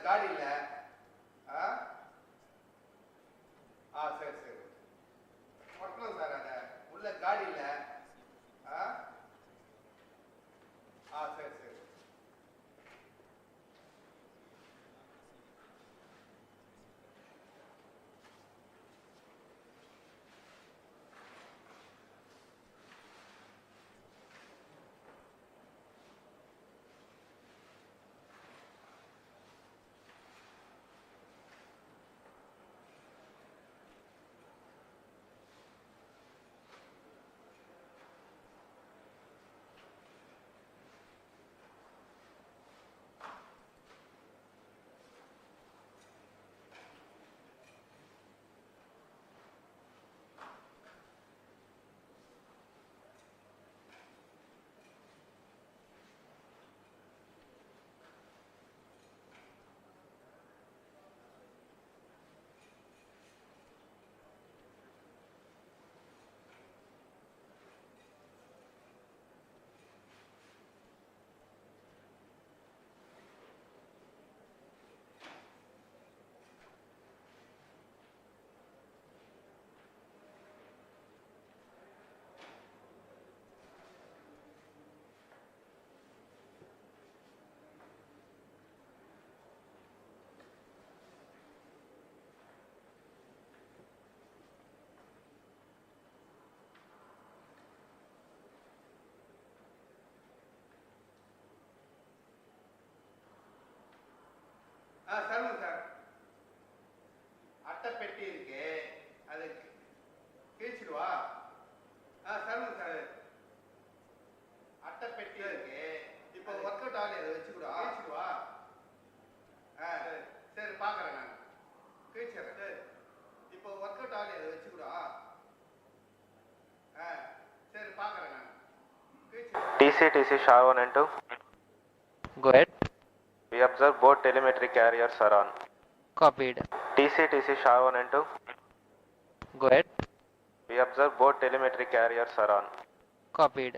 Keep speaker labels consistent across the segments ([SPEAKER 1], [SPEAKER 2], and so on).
[SPEAKER 1] காடி இல்ல. சரி சரி. ஒட்டணும் சார் அத. உள்ள காடி இல்ல. சரி சரி. சொல்லுங்க சார். அட்டை பெட்டி இருக்கு, அது கிழிச்சிடுவா. சொல்லுங்க சார். அட்டை பெட்டி இருக்கு, இப்போ ஒர்க் அவுட் ஆகல, அதை வச்சுக்கூடா கிழிச்சிடுவா. சரி பார்க்குறேன் நான், கிழிச்சிடுறேன். சரி இப்போ ஒர்க் அவுட் ஆகல, அதை வச்சுக்கூடா. சரி பார்க்குறேன் நான், கிழிச்சிடுறேன்.
[SPEAKER 2] TC Shah 1 and 2.
[SPEAKER 3] Go ahead.
[SPEAKER 2] We observe both telemetry carriers are on.
[SPEAKER 3] Copied.
[SPEAKER 2] TC Shah 1 and 2.
[SPEAKER 3] Go ahead.
[SPEAKER 2] We observe both telemetry carriers are on.
[SPEAKER 3] Copied.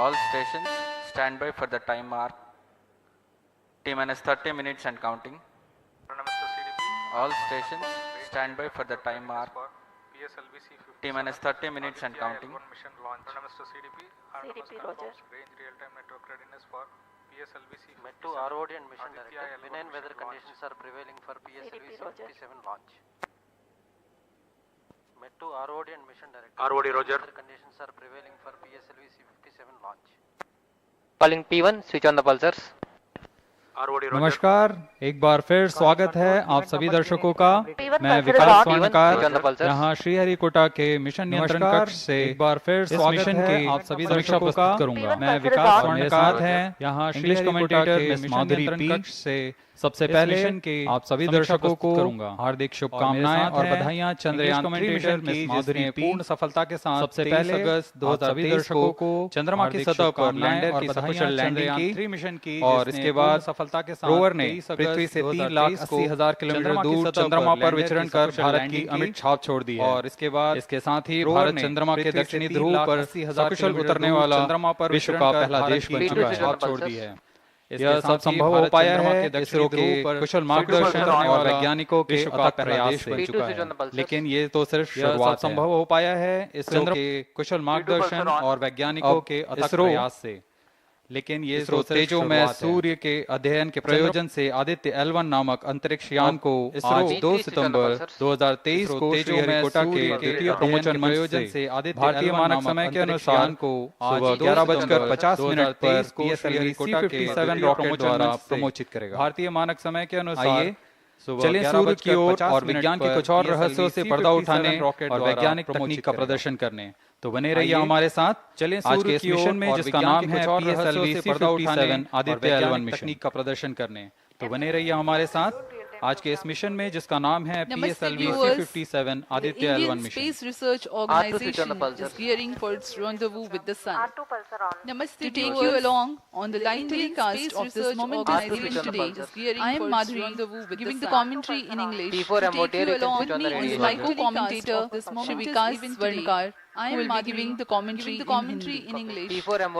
[SPEAKER 4] All stations stand by for the time mark. T-minus 30 minutes and counting. All stations stand by for the time mark. T-minus 30 minutes and counting.
[SPEAKER 5] Mission launch. CDP,
[SPEAKER 6] Roger.
[SPEAKER 5] range real-time network readiness for PSLV-C.
[SPEAKER 7] Met to ROD and mission director. Benign weather conditions are prevailing for PSLV-C 57 launch. Met to ROD and mission director.
[SPEAKER 5] ROD, Roger.
[SPEAKER 7] Weather conditions are prevailing for PSLV-C 57 launch.
[SPEAKER 3] Calling P1, switch on the pulsars.
[SPEAKER 6] नमस्कार, एक बार फिर स्वागत है आप सभी दर्शकों का। मैं विकास स्वर्णकार यहाँ श्रीहरिकोटा के मिशन नियंत्रण कक्ष से एक बार फिर स्वागत है आप सभी दर्शकों का करूंगा। मैं विकास स्वर्णकार है यहाँ इंग्लिश कमेंटेटर मिस माधुरी पी से सबसे पहले आप सभी दर्शकों को हार्दिक शुभकामनाएं और बधाइयां। चंद्रयान कमेंटेटर मिस माधुरी पी पूर्ण सफलता के साथ सबसे पहले 1 अगस्त 2023 दर्शकों को चंद्रमा की सतह पर लैंडर और बधाइयां लैंडिंग की मिशन की और इसके बाद सफलता के साथ रोवर ने पृथ्वी से 3,80,000 किलोमीटर दूर चंद्रमा पर विचरण कर भारत की अमिट छाप छोड़ दी है। और इसके बाद इसके साथ ही भारत चंद्रमा के दक्षिणी ध्रुव पर सकुशल उतरने वाला चंद्रमा पर विश्व का पहला देश बन चुका है, छाप छोड़ दी है। यह सब संभव हो पाया है इसरो के कुशल मार्गदर्शन और वैज्ञानिकों के अथक प्रयास बन चुका है। लेकिन ये तो सिर्फ शुरुआत संभव हो पाया है इसरो के कुशल मार्गदर्शन और वैज्ञानिकों के अथक प्रयास से। लेकिन ये इसरो तेजों में सूर्य के अध्ययन के प्रयोजन से आदित्य L1 नामक अंतरिक्ष यान को आज 2 सितंबर 2023 को श्रीहरिकोटा के द्वितीय प्रमोचन प्रयोजन से भारतीय मानक समय के अनुसार को सुबह 11:50 पर श्रीहरिकोटा के 7 रॉकेट द्वारा प्रमोचित करेगा। भारतीय मानक समय के अनुसार चलिए सूर्य की ओर और विज्ञान के कुछ और रहस्यों से पर्दा उठाने और वैज्ञानिक तकनीक का प्रदर्शन करने। तो बने रहिए हमारे साथ। चलिए आज के इस मिशन में जिसका नाम है PSLV C-57 आदित्य L1 तकनीक का प्रदर्शन करने। तो बने रहिए हमारे साथ आज के इस मिशन में जिसका नाम है PSLV C-57 Aditya L1 mission.
[SPEAKER 8] Space Research Organization is gearing for its rendezvous with the sun. To take you along on the live telecast of this momentous event today, I am Madhuri, giving the commentary in English. To take you along with me is my co-commentator, Vikas Swarnkar. I am giving the commentary in English.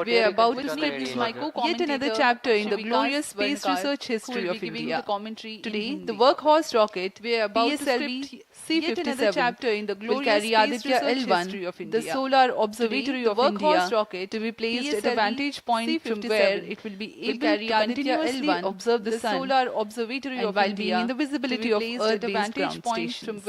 [SPEAKER 8] We are about to see yet another chapter in the glorious space research history of India. Today, the workhorse rocket PSLV C-57 will carry Aditya L-1, the solar observatory of India, to be placed at a vantage point from where it will be able to continuously observe the sun, and while being in the visibility of Earth-based ground stations.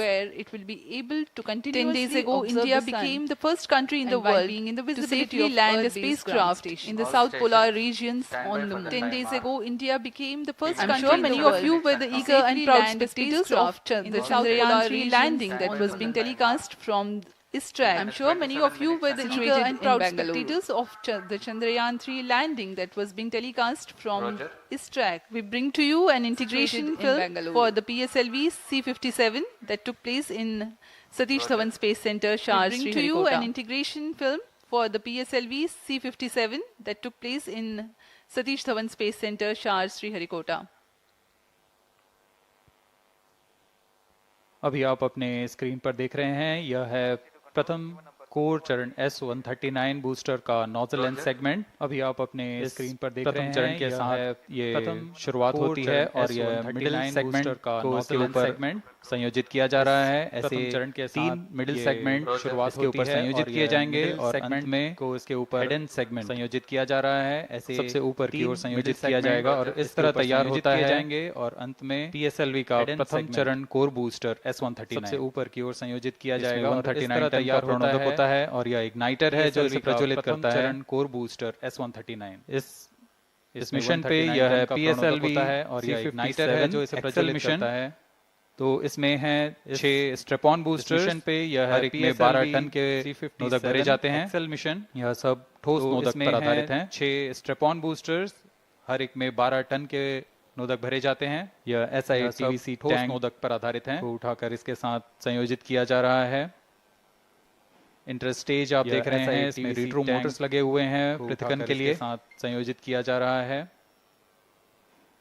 [SPEAKER 8] 10 days ago, India became the first country in the world to safely land a spacecraft in the South Polar regions on the moon. 10 days ago, India became the first country in the world. I'm sure many of you were the eager and proud spectators of the Chandrayaan 3 landing that was being telecast from ISRO. I'm sure many of you were the eager and proud spectators of the Chandrayaan 3 landing that was being telecast from ISRO. We bring to you an integration film for the PSLV C-57 that took place in Satish Dhawan Space Center, Shah, Sriharikota. We bring to you an integration film for the PSLV C-57 that took place in Satish Dhawan Space Center, Shah, Sriharikota.
[SPEAKER 6] अभी आप अपने screen पर देख रहे हैं यह है प्रथम कोर चरण S-139 बूस्टर का नोजल एंड सेगमेंट। अभी आप अपने स्क्रीन पर देख रहे हैं चरण के साथ ये प्रथम शुरुआत होती है और यह मिडिल सेगमेंट का नोजल सेगमेंट संयोजित किया जा रहा है। ऐसे चरण के 3 मिडिल सेगमेंट शुरुआत के ऊपर संयोजित किए जाएंगे और सेगमेंट में को इसके ऊपर हेड एंड सेगमेंट संयोजित किया जा रहा है। ऐसे सबसे ऊपर की ओर संयोजित किया जाएगा और इस तरह तैयार होता है जाएंगे और अंत में PSLV का प्रथम चरण कोर बूस्टर S-139 सबसे ऊपर की ओर संयोजित किया जाएगा। 139 तैयार होता है और यह इग्नाइटर है जो इसे प्रज्वलित करता है। चरण कोर बूस्टर S-139 इस मिशन पे यह है PSLV है और यह इग्नाइटर है जो इसे प्रज्वलित करता है। तो इसमें है 6 स्ट्रेपॉन बूस्टर्स। मिशन पे यह हर एक में 12 टन के नोदक भरे जाते हैं। एक्सेल मिशन यह सब ठोस नोदक पर आधारित हैं। 6 स्ट्रेपॉन बूस्टर्स हर एक में 12 टन के नोदक भरे जाते हैं। यह SITVC ठोस नोदक पर आधारित हैं। तो उठाकर इसके साथ संयोजित किया जा रहा है। इंटरस्टेज आप देख रहे हैं इसमें रिट्रो मोटर्स लगे हुए हैं पृथकन के लिए साथ संयोजित किया जा रहा है।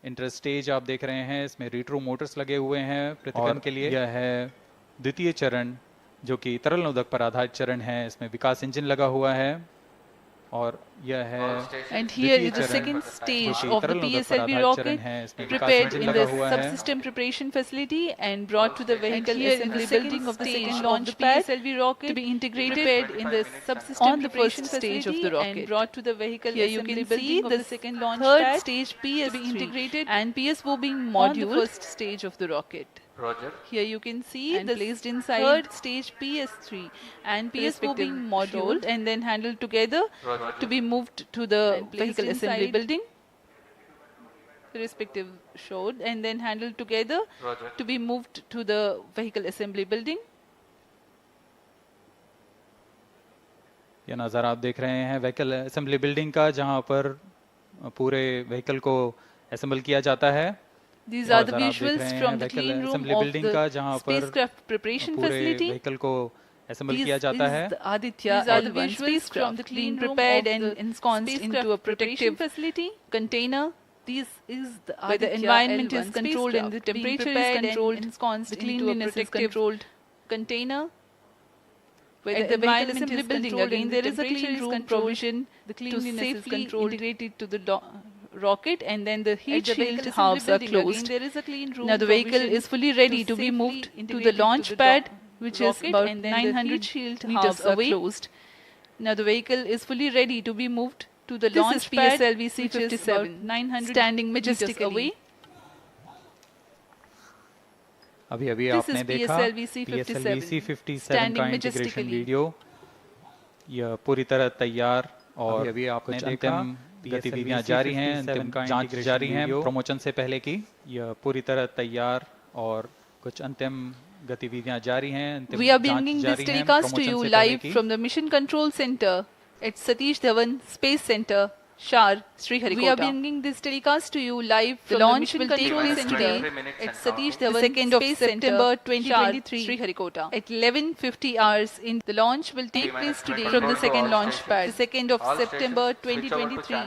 [SPEAKER 6] इंटरस्टेज आप देख रहे हैं इसमें रिट्रो मोटर्स लगे हुए हैं पृथकन के लिए। यह है द्वितीय चरण जो कि तरल नोदक पर आधारित चरण है। इसमें विकास इंजन लगा हुआ है और यह है
[SPEAKER 8] and here is the second stage of the PSLV rocket prepared in the subsystem preparation facility and brought to the vehicle assembly building of the second launch pad to be integrated in the subsystem preparation stage of the rocket and brought to the vehicle assembly building of the second launch pad third stage PS to be integrated and PS moving module on the first stage of the rocket.
[SPEAKER 4] Roger.
[SPEAKER 8] Here you can see the placed inside third stage PS3 and PS moving module and then handled together to be moved to the vehicle assembly building. the respective showed, and then handled together
[SPEAKER 4] Roger.
[SPEAKER 8] to be moved to the vehicle assembly building.
[SPEAKER 6] ये नज़ारा आप देख रहे हैं vehicle assembly building का, जहां पर पूरे व्हीकल को असेंबल किया जाता है।
[SPEAKER 8] These are the visuals from the clean room of the spacecraft preparation facility.
[SPEAKER 6] Vehicle को असेंबल किया जाता है।
[SPEAKER 8] These are the visuals from the clean prepared and ensconced into a protective facility container. This is where the environment is controlled and the temperature is controlled. Ensconced into a protective container. Where the environment is building again, there is a clean room provision to safely integrate it to the rocket, and then the heat shield halves are closed. Now the vehicle is fully ready to be moved to the launch pad, which is about 900 meters away. Now the vehicle is fully ready to be moved to the launch pad, which is about 900 standing majestically away.
[SPEAKER 6] अभी अभी आपने देखा PSLV C-57 का integration video. यह पूरी तरह तैयार और अभी आपने देखा गतिविधियां जारी हैं, अंतिम जांच जारी हैं प्रमोशन से पहले की। यह पूरी तरह तैयार और कुछ अंतिम गतिविधियां जारी हैं।
[SPEAKER 8] We are bringing this telecast to you live from the Mission Control Center at Satish Dhawan Space Center, Shar, Sriharikota. We are bringing this telecast to you live from the launch will take place today at Satish Dhawan Space Center, 2023, Sriharikota. At 11:50 hours, the launch will take place today from the second launch pad, the 2nd of September 2023.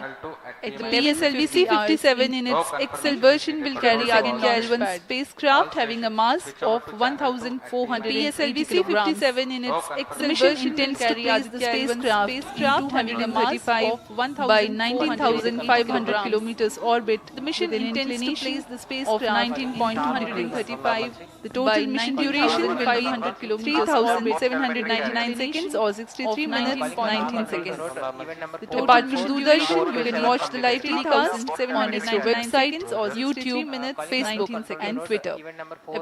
[SPEAKER 8] At the PSLV C-57 in its XL version will carry Aditya-L1 spacecraft having a mass of 1,400 PSLV C-57 in its XL version will carry Aditya spacecraft having a mass of 19,500 kilometers orbit. The mission intends to place the spacecraft of 19.235. The total mission duration will be 500 kilometers, 3,799 seconds or 63 minutes 19 seconds. Apart from Doordarshan, you can watch the live telecast on ISRO website or YouTube, Facebook and Twitter.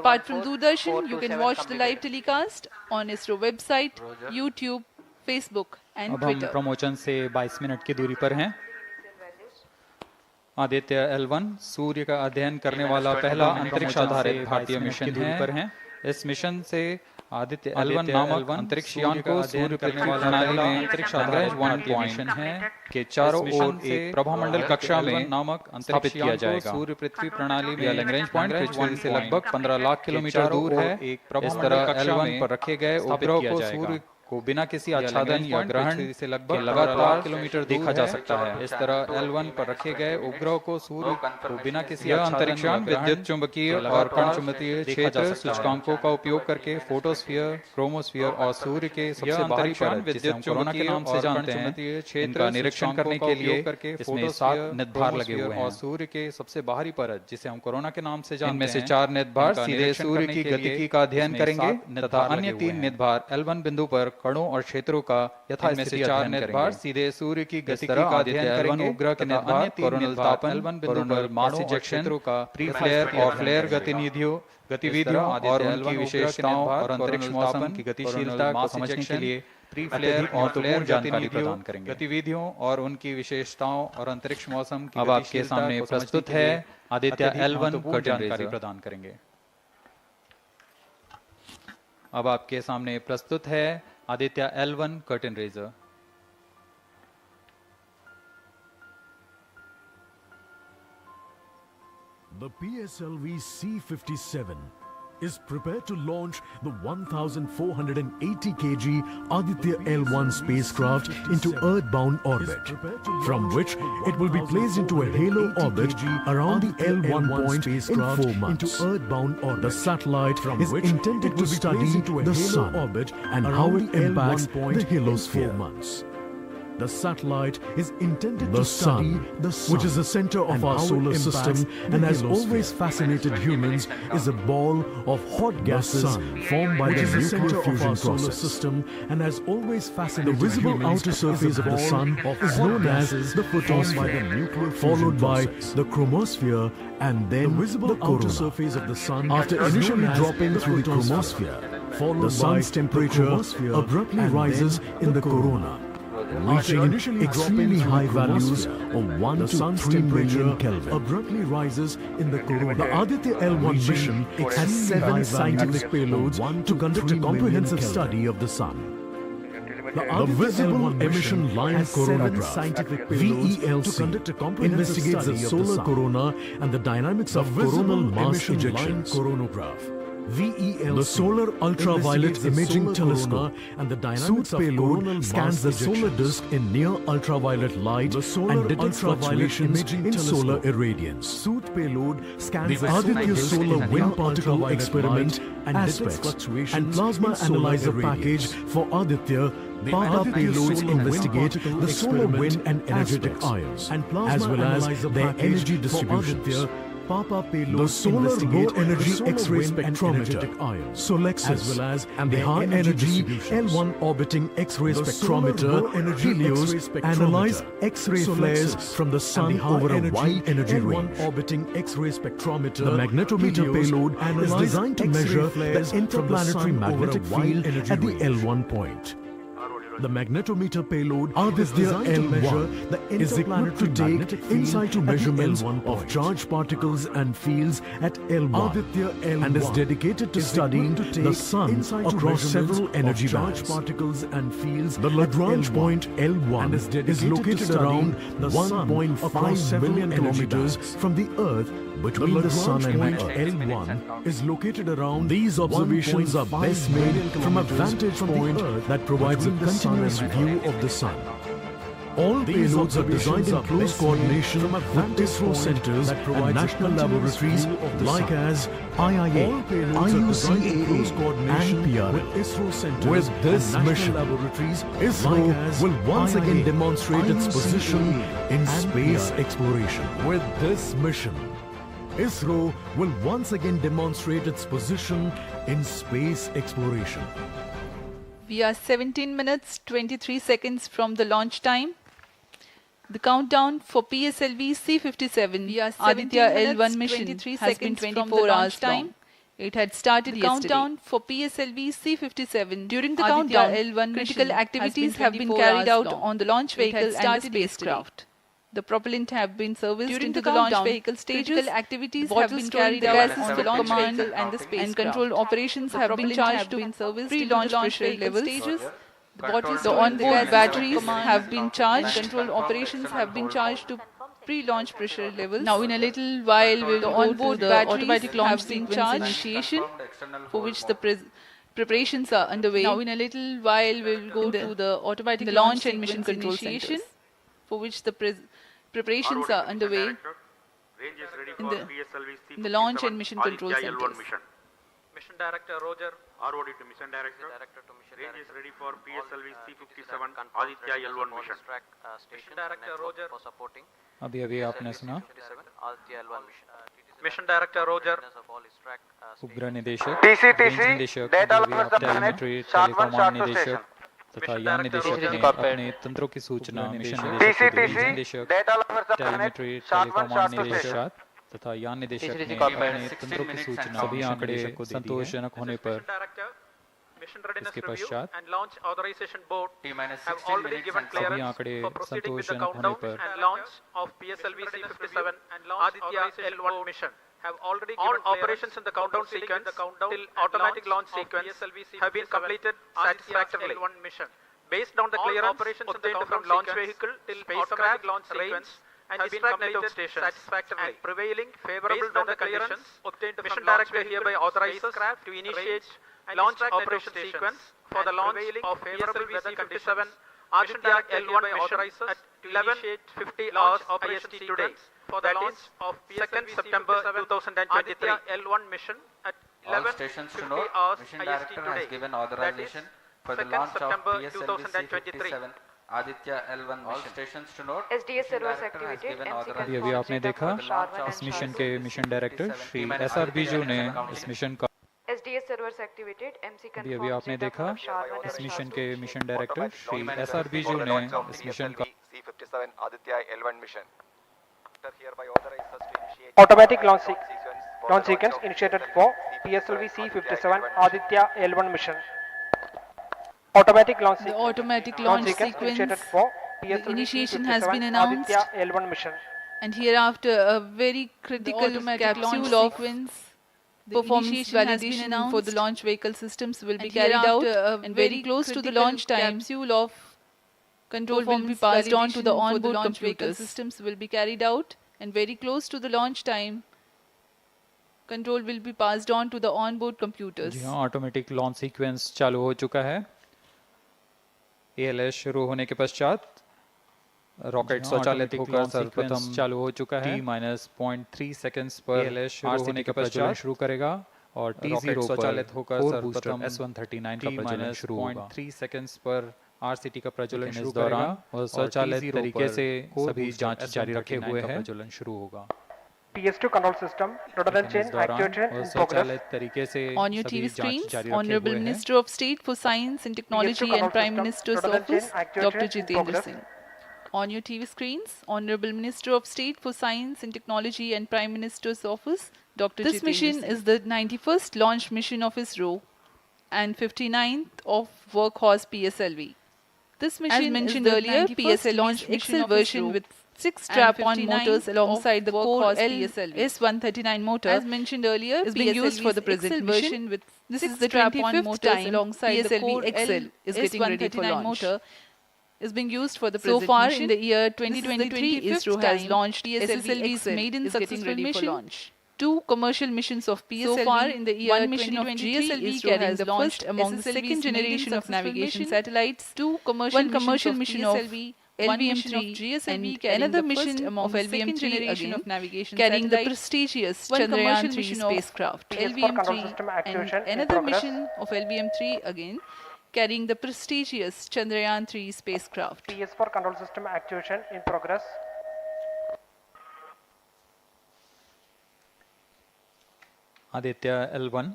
[SPEAKER 8] Apart from Doordarshan, you can watch the live telecast on ISRO website, YouTube, Facebook and
[SPEAKER 6] अब हम
[SPEAKER 8] Twitter.
[SPEAKER 6] Promotion से 22 minute की दूरी पर हैं। Aditya L1 सूर्य का अध्ययन करने वाला पहला अंतरिक्ष आधारित भारतीय मिशन है। इस मिशन से आदित्य L1 नामक अंतरिक्ष यान को सूर्य पृथ्वी प्रणाली में अंतरिक्ष Lagrange पॉइंट के चारों ओर एक प्रभामंडल कक्षा में नामक अंतरिक्ष किया जाएगा। सूर्य पृथ्वी प्रणाली में Lagrange पॉइंट पृथ्वी से लगभग 15 लाख किलोमीटर दूर है। एक प्रभामंडल कक्षा में पर रखे गए उपग्रह को सूर्य को बिना किसी आच्छादन या ग्रहण से लगभग लगातार किलोमीटर देखा जा सकता है। इस तरह L1 पर रखे गए उपग्रह को सूर्य को बिना किसी अंतरिक्षयान विद्युत चुंबकीय और कण चुंबकीय क्षेत्र सूचकांकों का उपयोग करके फोटोस्फीयर, क्रोमोस्फीयर और सूर्य के सबसे बाहरी परत विद्युत चुंबकीय के नाम से जानते हैं क्षेत्र का निरीक्षण करने के लिए इसमें 7 निदभार लगे हुए हैं। और सूर्य के सबसे बाहरी परत जिसे हम कोरोना के नाम से जानते हैं, इनमें से 4 निदभार सीधे सूर्य की गतिकी का अध्ययन करेंगे तथा अन्य 3 निदभार L1 बिंदु पर कणों और क्षेत्रों का यथास्थिति 4 निदभार सीधे सूर्य की गतिकी का अध्ययन करेंगे। उपग्रह के निदभार कोरोनल तापन बिंदु पर मास इजेक्शन का प्री फ्लेयर और फ्लेयर गतिविधियों और उनकी विशेषताओं और अंतरिक्ष मौसम की गतिशीलता को समझने के लिए प्री फ्लेयर और फ्लेयर जानकारी प्रदान करेंगे। गतिविधियों और उनकी विशेषताओं और अंतरिक्ष मौसम की अब आपके सामने प्रस्तुत है आदित्य L1 को जानकारी प्रदान करेंगे। अब आपके सामने प्रस्तुत है Aditya L1 curtain raiser.
[SPEAKER 9] The PSLV C-57 is prepared to launch the 1,480 kg Aditya L-1 spacecraft into Earth-bound orbit, from which it will be placed into a halo orbit around the L1 point in 4 months. The satellite is intended to study the Sun and how it impacts the halosphere. The satellite is intended to study the Sun, which is the center of our solar system and has always fascinated humans, is a ball of hot gases formed by the nuclear fusion process. And has always fascinated the visible outer surface of the Sun is known as the photosphere, followed by the chromosphere and then the outer surface of the Sun. After initially dropping through the chromosphere, the Sun's temperature abruptly rises in the corona, reaching extremely high values of 1 to 3 million Kelvin. Abruptly rises in the corona. The Aditya L1 mission has 7 scientific payloads to conduct a comprehensive study of the sun. The visible emission line coronagraph (VELC) investigates the solar corona and the dynamics of coronal mass ejections. VELC, the Solar Ultraviolet Imaging Telescope and the dynamics of coronal scans the solar disk in near ultraviolet light and detects fluctuations in solar irradiance. Soot payload scans the Aditya Solar Wind Particle Experiment and aspects and plasma analyzer package for Aditya. PAPA payloads investigate the solar wind and energetic ions, as well as their energy distributions. PAPA payloads the solar low energy X-ray spectrometer, SOLEXIS, as well as the high energy L1 orbiting X-ray spectrometer, Helios, analyze X-ray flares from the sun over a wide energy range. Orbiting X-ray spectrometer, the magnetometer payload is designed to measure the interplanetary magnetic field at the L1 point. The magnetometer payload Aditya L1 is equipped to take in situ measurements of charged particles and fields at L1 and is dedicated to studying the sun across several energy bands. Particles and fields. The Lagrange Point L1 is located around 1.5 million kilometers from the Earth. Between the Sun and the Earth, L1 is located around. These observations are best made from a vantage point that provides a continuous view of the Sun. All payloads are designed in close coordination with ISRO centers and national laboratories like as IIA, IUCAA and PRL. With this mission, ISRO will once again demonstrate its position in space exploration. With this mission, ISRO will once again demonstrate its position in space exploration.
[SPEAKER 8] We are 17 minutes 23 seconds from the launch time. The countdown for PSLV C-57 Aditya L1 mission has been 24 hours time. It had started yesterday. Countdown for PSLV C-57. During the countdown, L1 critical activities have been carried out on the launch vehicle and the spacecraft. The propellant have been serviced into the launch vehicle stages. Critical activities have been carried out on the launch vehicle and the spacecraft. And control operations have been charged to pre-launch pressure level stages. The onboard batteries have been charged. Control operations have been charged to pre-launch pressure levels. Now in a little while we will go to the automatic launch sequence initiation, for which the preparations are underway. Now in a little while we will go to the automatic launch and mission control centers, for which the preparations are underway in the launch and mission control centers.
[SPEAKER 5] Mission Director Roger.
[SPEAKER 2] ROD to Mission Director. Range is ready for PSLV C-57 Aditya L1 mission.
[SPEAKER 5] Mission Director Roger.
[SPEAKER 7] For supporting
[SPEAKER 6] अभी आपने सुना
[SPEAKER 7] Aditya L1 mission.
[SPEAKER 5] Mission Director Roger.
[SPEAKER 6] उपग्रह निदेशक
[SPEAKER 1] TCTC,
[SPEAKER 6] निदेशक
[SPEAKER 1] data levels of planet,
[SPEAKER 6] telemetry
[SPEAKER 1] Shot 1,
[SPEAKER 6] telecom
[SPEAKER 1] Shot 2
[SPEAKER 6] निदेशक
[SPEAKER 1] station.
[SPEAKER 6] तथा यान निदेशक ने अपने तंत्रों की सूचना मिशन
[SPEAKER 1] TCTC,
[SPEAKER 6] निदेशक
[SPEAKER 1] data levels of planet,
[SPEAKER 6] telemetry
[SPEAKER 1] Shot 1,
[SPEAKER 6] telecom
[SPEAKER 1] Shot 2
[SPEAKER 6] निदेशक
[SPEAKER 1] station.
[SPEAKER 6] तथा यान निदेशक ने
[SPEAKER 7] TCTC
[SPEAKER 6] अपने तंत्रों की सूचना सभी आंकड़े संतोषजनक होने पर
[SPEAKER 5] Mission Director. Mission Readiness
[SPEAKER 6] इसके
[SPEAKER 5] Review
[SPEAKER 6] पश्चात
[SPEAKER 5] and Launch Authorization Board
[SPEAKER 4] T-minus
[SPEAKER 5] have
[SPEAKER 4] 16
[SPEAKER 5] already
[SPEAKER 4] minutes
[SPEAKER 5] given
[SPEAKER 4] and
[SPEAKER 6] सभी
[SPEAKER 5] clearance
[SPEAKER 6] आंकड़े
[SPEAKER 5] for proceeding with the
[SPEAKER 6] संतोषजनक होने
[SPEAKER 5] countdown
[SPEAKER 6] पर
[SPEAKER 5] and launch of PSLV C-57 and Aditya L1 mission. Have already all operations in the countdown sequence till automatic launch sequence have been completed satisfactorily. L1 mission. Based on the clearance obtained from launch vehicle till spacecraft launch sequence and distract network stations satisfactorily. And prevailing favorable weather conditions obtained from Mission Director hereby authorizes to initiate launch operation sequence for the launch of favorable weather conditions. Aditya L1 authorizes at 11:50 hours IST today for the launch of 2nd September 2023 Aditya L1 mission at
[SPEAKER 4] all stations to
[SPEAKER 5] 11:50
[SPEAKER 4] note,
[SPEAKER 5] hours
[SPEAKER 4] Mission
[SPEAKER 5] IST
[SPEAKER 4] Director has
[SPEAKER 5] today.
[SPEAKER 4] given
[SPEAKER 5] That
[SPEAKER 4] authorization
[SPEAKER 5] is
[SPEAKER 4] for the
[SPEAKER 5] 2nd
[SPEAKER 4] launch of
[SPEAKER 5] September
[SPEAKER 4] PSLV
[SPEAKER 5] 2023.
[SPEAKER 4] C-57 Aditya L1 all stations to note,
[SPEAKER 10] SDS
[SPEAKER 4] Mission
[SPEAKER 10] servers
[SPEAKER 4] Director has
[SPEAKER 10] activated,
[SPEAKER 4] given
[SPEAKER 10] MC
[SPEAKER 6] अभी
[SPEAKER 4] authorization
[SPEAKER 6] आपने देखा इस mission के mission director Shri SR Biju ने इस mission का
[SPEAKER 10] SDS servers activated, MC
[SPEAKER 6] अभी आपने देखा इस मिशन के mission director Shri SR Biju ने इस मिशन का
[SPEAKER 1] C-57 Aditya L1 mission.
[SPEAKER 11] Automatic launch sequence initiated for PSLV C-57 Aditya L1 mission. Automatic launch
[SPEAKER 8] The
[SPEAKER 11] sequence.
[SPEAKER 8] automatic launch sequence.
[SPEAKER 11] Initiated for
[SPEAKER 8] The initiation has
[SPEAKER 11] PSLV-C57
[SPEAKER 8] been announced.
[SPEAKER 11] Aditya-L1 mission.
[SPEAKER 8] And hereafter, a very critical capsule of performance validation for the launch vehicle systems will be carried out, and very close to the launch time, capsule of control will be passed on to the onboard launch vehicle systems will be carried out, and very close to the launch time, control will be passed on to the onboard computers.
[SPEAKER 6] जी हाँ, automatic launch sequence चालू हो चुका है। ALS शुरू होने के पश्चात rocket स्वचालित होकर सर्वप्रथम चालू हो चुका है। T-0.3 सेकंड्स पर ALS शुरू होने के पश्चात शुरू करेगा और T0 स्वचालित होकर सर्वप्रथम S139 का प्रज्वलन शुरू होगा। T-0.3 सेकंड्स पर RCT का प्रज्वलन शुरू करेगा और स्वचालित तरीके से सभी जांच जारी रखे हुए है, प्रज्वलन शुरू होगा।
[SPEAKER 11] PS2 control system, rudder and chain actuation in progress.
[SPEAKER 8] On your TV screens, Honorable Minister of State for Science and Technology and Prime Minister's Office, Dr. Jitendra Singh. On your TV screens, Honorable Minister of State for Science and Technology and Prime Minister's Office, Dr. This mission is the 91st launch mission of ISRO and 59th of Workhorse PSLV. This mission, as mentioned earlier, PSLV launch XL version with 6 strap-on motors alongside the core S139 motor, as mentioned earlier, is being used for the present mission. With this is the 25th time alongside the core XL is getting ready for launch. Motor is being used for the present mission. So far in the year 2023, ISRO has launched PSLV's maiden successful mission for launch. 2 commercial missions of PSLV. So far in the year 1 mission of GSLV carrying the first among the second generation of navigation satellites. 2 commercial mission of LVM-3 and another mission of LVM-3 again of navigation carrying the prestigious Chandrayaan-3 spacecraft. LVM-3 and another mission of LVM-3 again carrying the prestigious Chandrayaan-3 spacecraft.
[SPEAKER 11] PS4 control system actuation in progress.
[SPEAKER 6] Aditya L1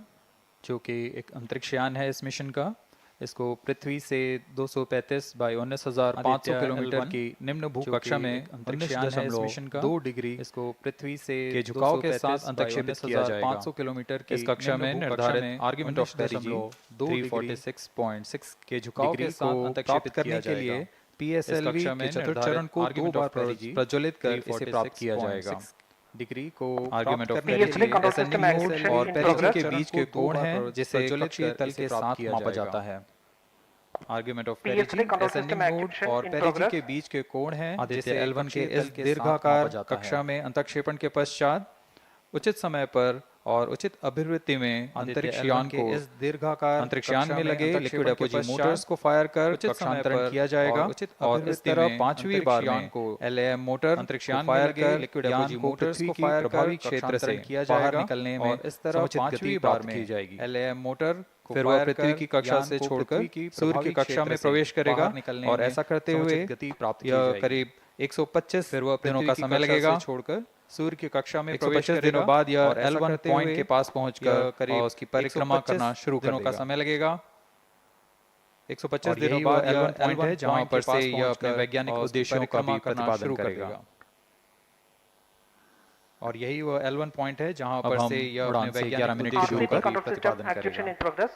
[SPEAKER 6] जो कि एक अंतरिक्ष यान है इस mission का, इसको पृथ्वी से 235 बाई 19,500 किलोमीटर की निम्न भूकक्षा में अंतरिक्ष यान है इस मिशन का 2 डिग्री इसको पृथ्वी से के झुकाव के साथ अंतरिक्षित किया जाएगा। 500 किलोमीटर की इस कक्षा में निर्धारित आर्गुमेंट ऑफ पेरिजी 346.6 के झुकाव के साथ अंतरिक्षित करने के लिए PSLV के चतुर्थ चरण को 2 बार प्रज्वलित कर इसे प्राप्त किया जाएगा। डिग्री को आर्गुमेंट ऑफ पेरिजी और पेरिजी के बीच के कोण है जिसे कक्षीय तल के साथ मापा जाता है। आर्गुमेंट ऑफ पेरिजी एसेंडिंग और पेरिजी के बीच के कोण है जिसे L1 के इस दीर्घाकार कक्षा में अंतक्षेपण के पश्चात उचित समय पर और उचित अभिवृत्ति में अंतरिक्ष यान को इस दीर्घाकार अंतरिक्ष यान में लगे लिक्विड एपोजी मोटर्स को फायर कर कक्षांतरण किया जाएगा और इस तरह 5वीं बार में LAM मोटर अंतरिक्ष यान फायर कर लिक्विड एपोजी मोटर्स को फायर प्रभावी क्षेत्र से किया जाएगा निकलने में और इस तरह 5वीं बार में की जाएगी। LAM मोटर फिर वह पृथ्वी की कक्षा से छोड़कर सूर्य की कक्षा में प्रवेश करेगा और ऐसा करते हुए यह करीब 125 दिनों का समय लगेगा छोड़कर सूर्य की कक्षा में 125 दिनों बाद यह L1 पॉइंट के पास पहुंचकर करीब उसकी परिक्रमा करना शुरू करने का समय लगेगा। 125 दिनों बाद L1 पॉइंट है जहां पर से यह अपने वैज्ञानिक उद्देश्यों का भी प्रतिपादन करेगा और यही वह L1 पॉइंट है जहां पर से यह अपने वैज्ञानिक उद्देश्यों का भी प्रतिपादन करेगा।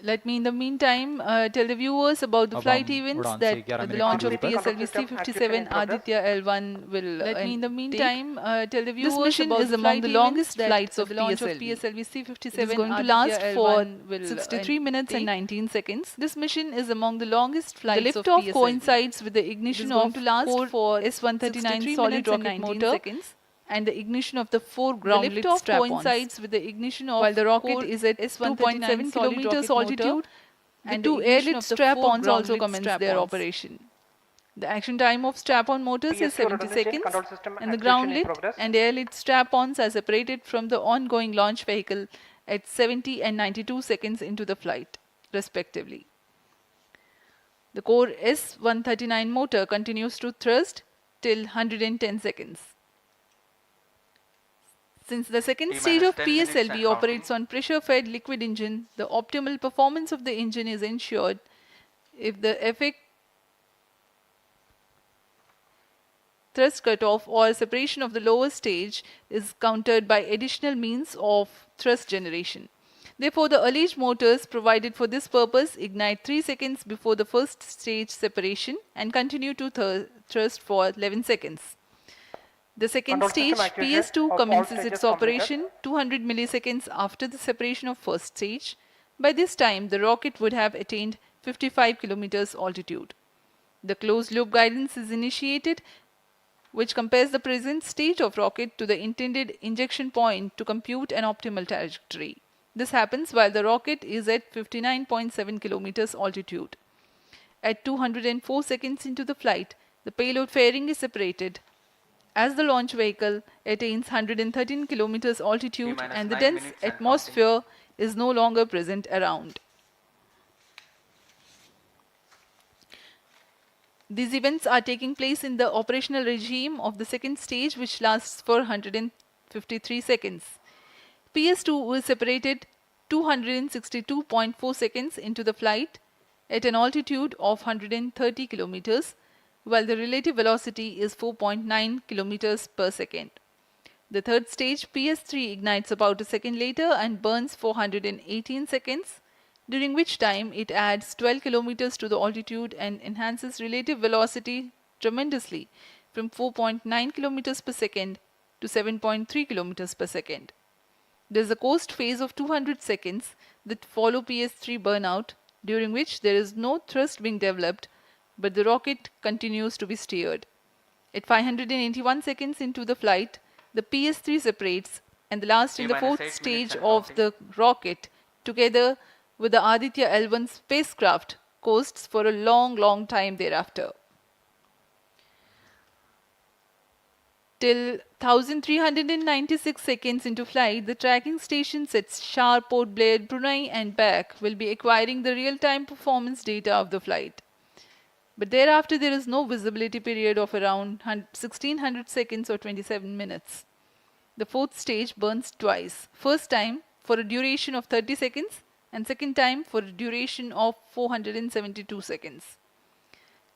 [SPEAKER 8] Let me in the meantime tell the viewers about the flight events that the launch of PSLV C57 Aditya L1 will. Let me in the meantime tell the viewers this mission about is among the longest flights of PSLV C57 is going to last for 63 minutes and 19 seconds. This mission is among the longest flights of PSLV. The liftoff coincides with the ignition of for S139 solid rocket motor and the ignition of the 4 ground lift strap-ons coincides with the ignition of while the rocket is at 2.7 kilometers altitude and the 2 airlift strap-ons also commence their operation. The action time of strap-on motors is 70 seconds and the ground lift and airlift strap-ons are separated from the ongoing launch vehicle at 70 and 92 seconds into the flight respectively. The core S139 motor continues to thrust till 110 seconds. Since the second stage of PSLV operates on pressure-fed liquid engine, the optimal performance of the engine is ensured if the effect thrust cutoff or separation of the lower stage is countered by additional means of thrust generation. Therefore, the alleged motors provided for this purpose ignite 3 seconds before the first stage separation and continue to thrust for 11 seconds. The second
[SPEAKER 11] Control
[SPEAKER 8] stage,
[SPEAKER 11] system activation
[SPEAKER 8] PS2,
[SPEAKER 11] of all
[SPEAKER 8] commences
[SPEAKER 11] stages
[SPEAKER 8] its
[SPEAKER 11] completed.
[SPEAKER 8] operation 200 milliseconds after the separation of first stage. By this time, the rocket would have attained 55 kilometers altitude. The closed-loop guidance is initiated, which compares the present state of rocket to the intended injection point to compute an optimal trajectory. This happens while the rocket is at 59.7 kilometers altitude. At 204 seconds into the flight, the payload fairing is separated as the launch vehicle attains 113 kilometers altitude and the dense atmosphere is no longer present around. These events are taking place in the operational regime of the second stage, which lasts for 153 seconds. PS2 was separated 262.4 seconds into the flight at an altitude of 130 kilometers, while the relative velocity is 4.9 kilometers per second. The third stage, PS3, ignites about a second later and burns for 118 seconds, during which time it adds 12 kilometers to the altitude and enhances relative velocity tremendously from 4.9 kilometers per second to 7.3 kilometers per second. There is a coast phase of 200 seconds that follow PS3 burnout, during which there is no thrust being developed, but the rocket continues to be steered. At 581 seconds into the flight, the PS3 separates and the last in the fourth stage of the rocket, together with the Aditya L-1 spacecraft, coasts for a long time thereafter. Till 1396 seconds into flight, the tracking stations at Shar, Port Blair, Brunei and back will be acquiring the real-time performance data of the flight. But thereafter there is no visibility period of around 1600 seconds or 27 minutes. The fourth stage burns twice. First time for a duration of 30 seconds and second time for a duration of 472 seconds.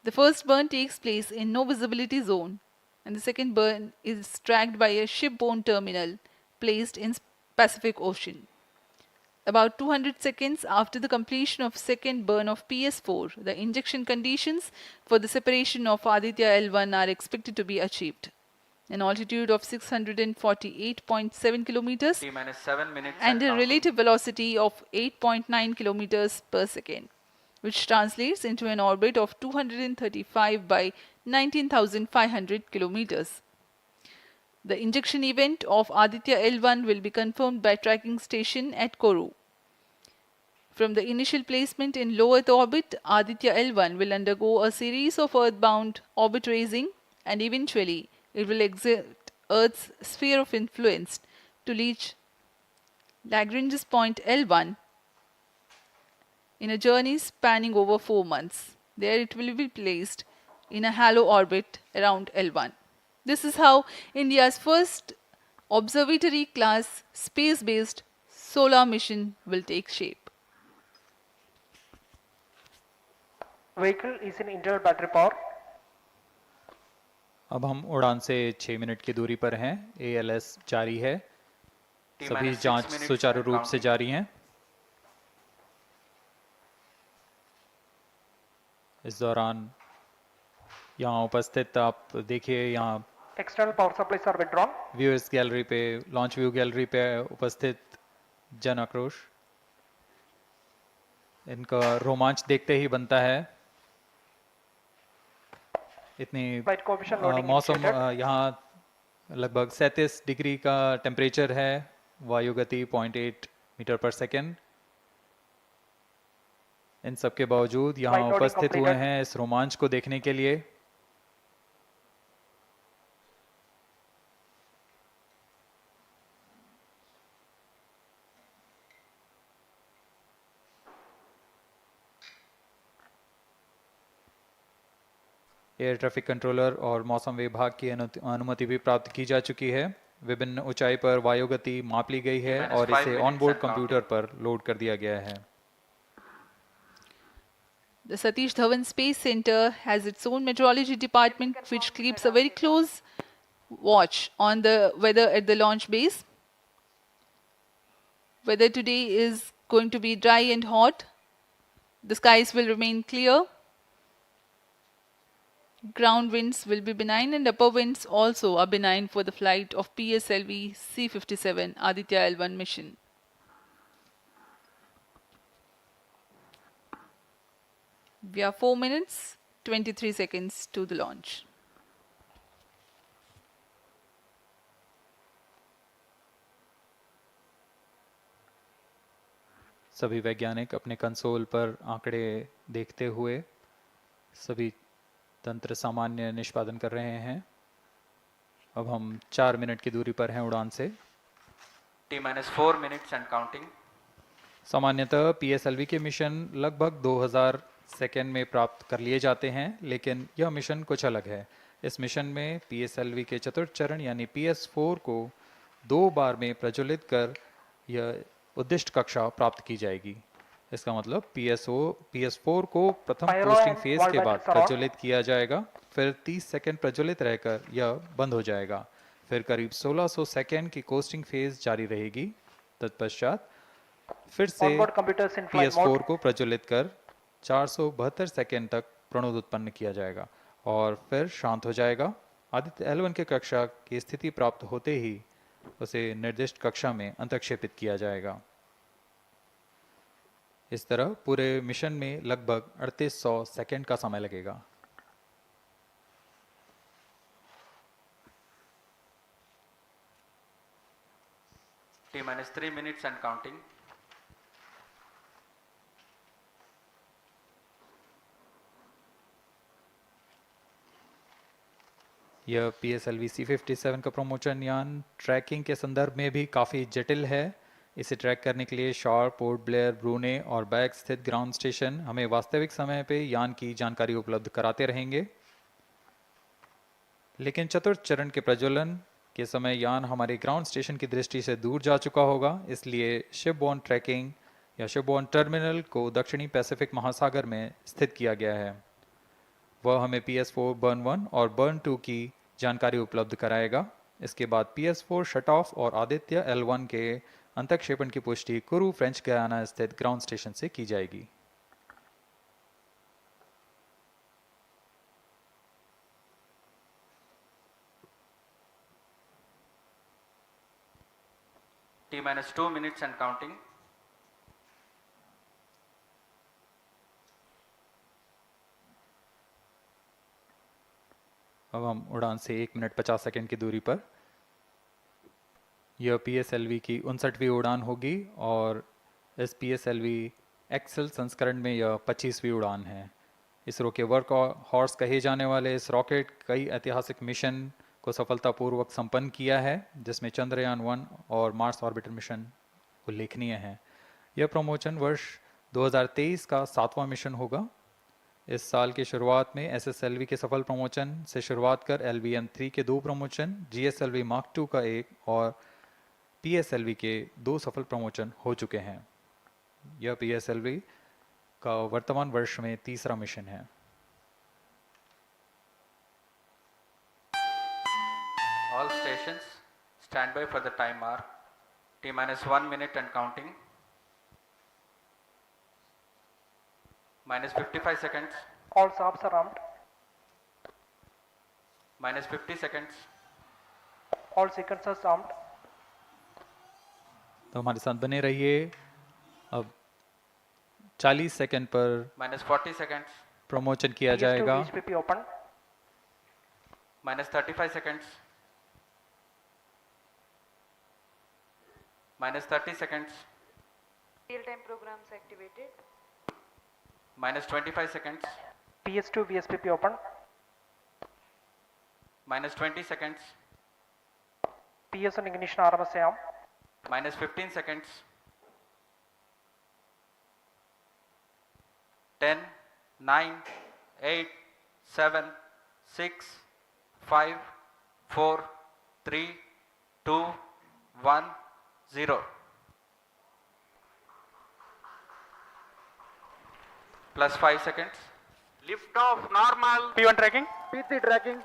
[SPEAKER 8] The first burn takes place in no visibility zone and the second burn is tracked by a shipborne terminal placed in Pacific Ocean. About 200 seconds after the completion of second burn of PS4, the injection conditions for the separation of Aditya L1 are expected to be achieved. An altitude of 648.7 kilometers and a relative velocity of 8.9 kilometers per second, which translates into an orbit of 235 by 19,500 kilometers. The injection event of Aditya L1 will be confirmed by tracking station at Kourou. From the initial placement in low Earth orbit, Aditya L1 will undergo a series of earthbound orbit raising and eventually it will exit Earth's sphere of influence to reach Lagrange Point L1 in a journey spanning over 4 months. There it will be placed in a halo orbit around L1. This is how India's first observatory class space-based solar mission will take shape.
[SPEAKER 11] Vehicle is in internal battery power.
[SPEAKER 6] अब हम उड़ान से 6 minute की दूरी पर हैं। ALS जारी है। सभी जांच सुचारू रूप से जारी हैं। इस दौरान यहाँ उपस्थित आप देखिए यहाँ
[SPEAKER 11] External power supplies are withdrawn.
[SPEAKER 6] Viewers gallery पे, लॉन्च व्यू गैलरी पे उपस्थित जन आक्रोश, इनका रोमांच देखते ही बनता है। इतनी मौसम यहाँ लगभग 37 डिग्री का टेम्परेचर है, वायु गति 0.8 मीटर पर सेकेंड। इन सब के बावजूद यहाँ उपस्थित हुए हैं इस रोमांच को देखने के लिए। एयर ट्रैफिक कंट्रोलर और मौसम विभाग की अनुमति भी प्राप्त की जा चुकी है। विभिन्न ऊंचाई पर वायु गति माप ली गई है और इसे ऑनबोर्ड कंप्यूटर पर लोड कर दिया गया है।
[SPEAKER 8] The Satish Dhawan Space Center has its own meteorology department which keeps a very close watch on the weather at the launch base. Weather today is going to be dry and hot. The skies will remain clear. Ground winds will be benign and upper winds also are benign for the flight of PSLV C-57 Aditya L1 mission. We are 4 minutes, 23 seconds to the launch.
[SPEAKER 6] सभी वैज्ञानिक अपने console पर आंकड़े देखते हुए सभी तंत्र सामान्य निष्पादन कर रहे हैं। अब हम 4 मिनट की दूरी पर हैं उड़ान से।
[SPEAKER 4] T-4 minutes and counting.
[SPEAKER 6] सामान्यतः PSLV के मिशन लगभग 2000 सेकेंड में प्राप्त कर लिए जाते हैं, लेकिन यह मिशन कुछ अलग है। इस मिशन में PSLV के चतुर्थ चरण यानी PS4 को 2 बार में प्रज्वलित कर यह उद्दिष्ट कक्षा प्राप्त की जाएगी। इसका मतलब PS4 को प्रथम कोस्टिंग फेज के बाद प्रज्वलित किया जाएगा, फिर 30 सेकेंड प्रज्वलित रहकर यह बंद हो जाएगा, फिर करीब 1600 सेकेंड की कोस्टिंग फेज जारी रहेगी। तत्पश्चात फिर से PS4 को प्रज्वलित कर 472 सेकेंड तक प्रणोद उत्पन्न किया जाएगा और फिर शांत हो जाएगा। आदित्य L1 के कक्षा की स्थिति प्राप्त होते ही उसे निर्दिष्ट कक्षा में अंतक्षेपित किया जाएगा। इस तरह पूरे मिशन में लगभग 3800 सेकेंड का समय लगेगा।
[SPEAKER 4] T-3 minutes and counting.
[SPEAKER 6] यह PSLV C-57 का प्रमोशन यान ट्रैकिंग के संदर्भ में भी काफ़ी जटिल है। इसे ट्रैक करने के लिए शॉर, पोर्ट ब्लेयर, ब्रूने और बैग स्थित ग्राउंड स्टेशन हमें वास्तविक समय पे यान की जानकारी उपलब्ध कराते रहेंगे, लेकिन चतुर्थ चरण के प्रज्वलन के समय यान हमारे ग्राउंड स्टेशन की दृष्टि से दूर जा चुका होगा। इसलिए शिपबोर्न ट्रैकिंग या शिपबोर्न टर्मिनल को दक्षिणी पैसिफिक महासागर में स्थित किया गया है। वह हमें PS4 बर्न 1 और बर्न 2 की जानकारी उपलब्ध कराएगा। इसके बाद PS4 शट ऑफ और आदित्य L1 के अंतक्षेपण की पुष्टि कुरू, फ्रेंच गयाना स्थित ग्राउंड स्टेशन से की जाएगी।
[SPEAKER 4] T-2 minutes and counting.
[SPEAKER 6] अब हम उड़ान से 1 मिनट 50 सेकेंड की दूरी पर। यह PSLV की 59वीं उड़ान होगी और इस PSLV एक्सेल संस्करण में यह 25वीं उड़ान है। इसरो के वर्क हॉर्स कहे जाने वाले इस रॉकेट कई ऐतिहासिक मिशन को सफलतापूर्वक संपन्न किया है, जिसमें चंद्रयान 1 और मार्स ऑर्बिटर मिशन उल्लेखनीय हैं। यह प्रमोशन वर्ष 2023 का 7वां मिशन होगा। इस साल की शुरुआत में SSLV के सफल प्रमोशन से शुरुआत कर LVM-3 के 2 प्रमोशन, GSLV Mark II का 1 और PSLV के 2 सफल प्रमोशन हो चुके हैं। यह PSLV का वर्तमान वर्ष में 3रा मिशन है।
[SPEAKER 4] All stations stand by for the time mark. T-1 minute and counting. -55 seconds.
[SPEAKER 11] All stops are armed.
[SPEAKER 4] -50 seconds.
[SPEAKER 11] All sequencers armed.
[SPEAKER 6] तो हमारे साथ बने रहिए। अब 40 सेकंड पर
[SPEAKER 4] -40 seconds.
[SPEAKER 6] प्रमोशन किया जाएगा।
[SPEAKER 11] VHPP open.
[SPEAKER 4] -35 seconds. -30 seconds.
[SPEAKER 10] Real-time programs activated.
[SPEAKER 4] -25 seconds.
[SPEAKER 11] PS2 VSPP open.
[SPEAKER 4] -20 seconds.
[SPEAKER 11] PS1 ignition RMS arm.
[SPEAKER 4] -15 seconds. 10, 9, 8, 7, 6, 5, 4, 3, 2, 1, 0. +5 seconds.
[SPEAKER 2] Lift off normal.
[SPEAKER 11] P1 tracking.
[SPEAKER 7] P3 tracking.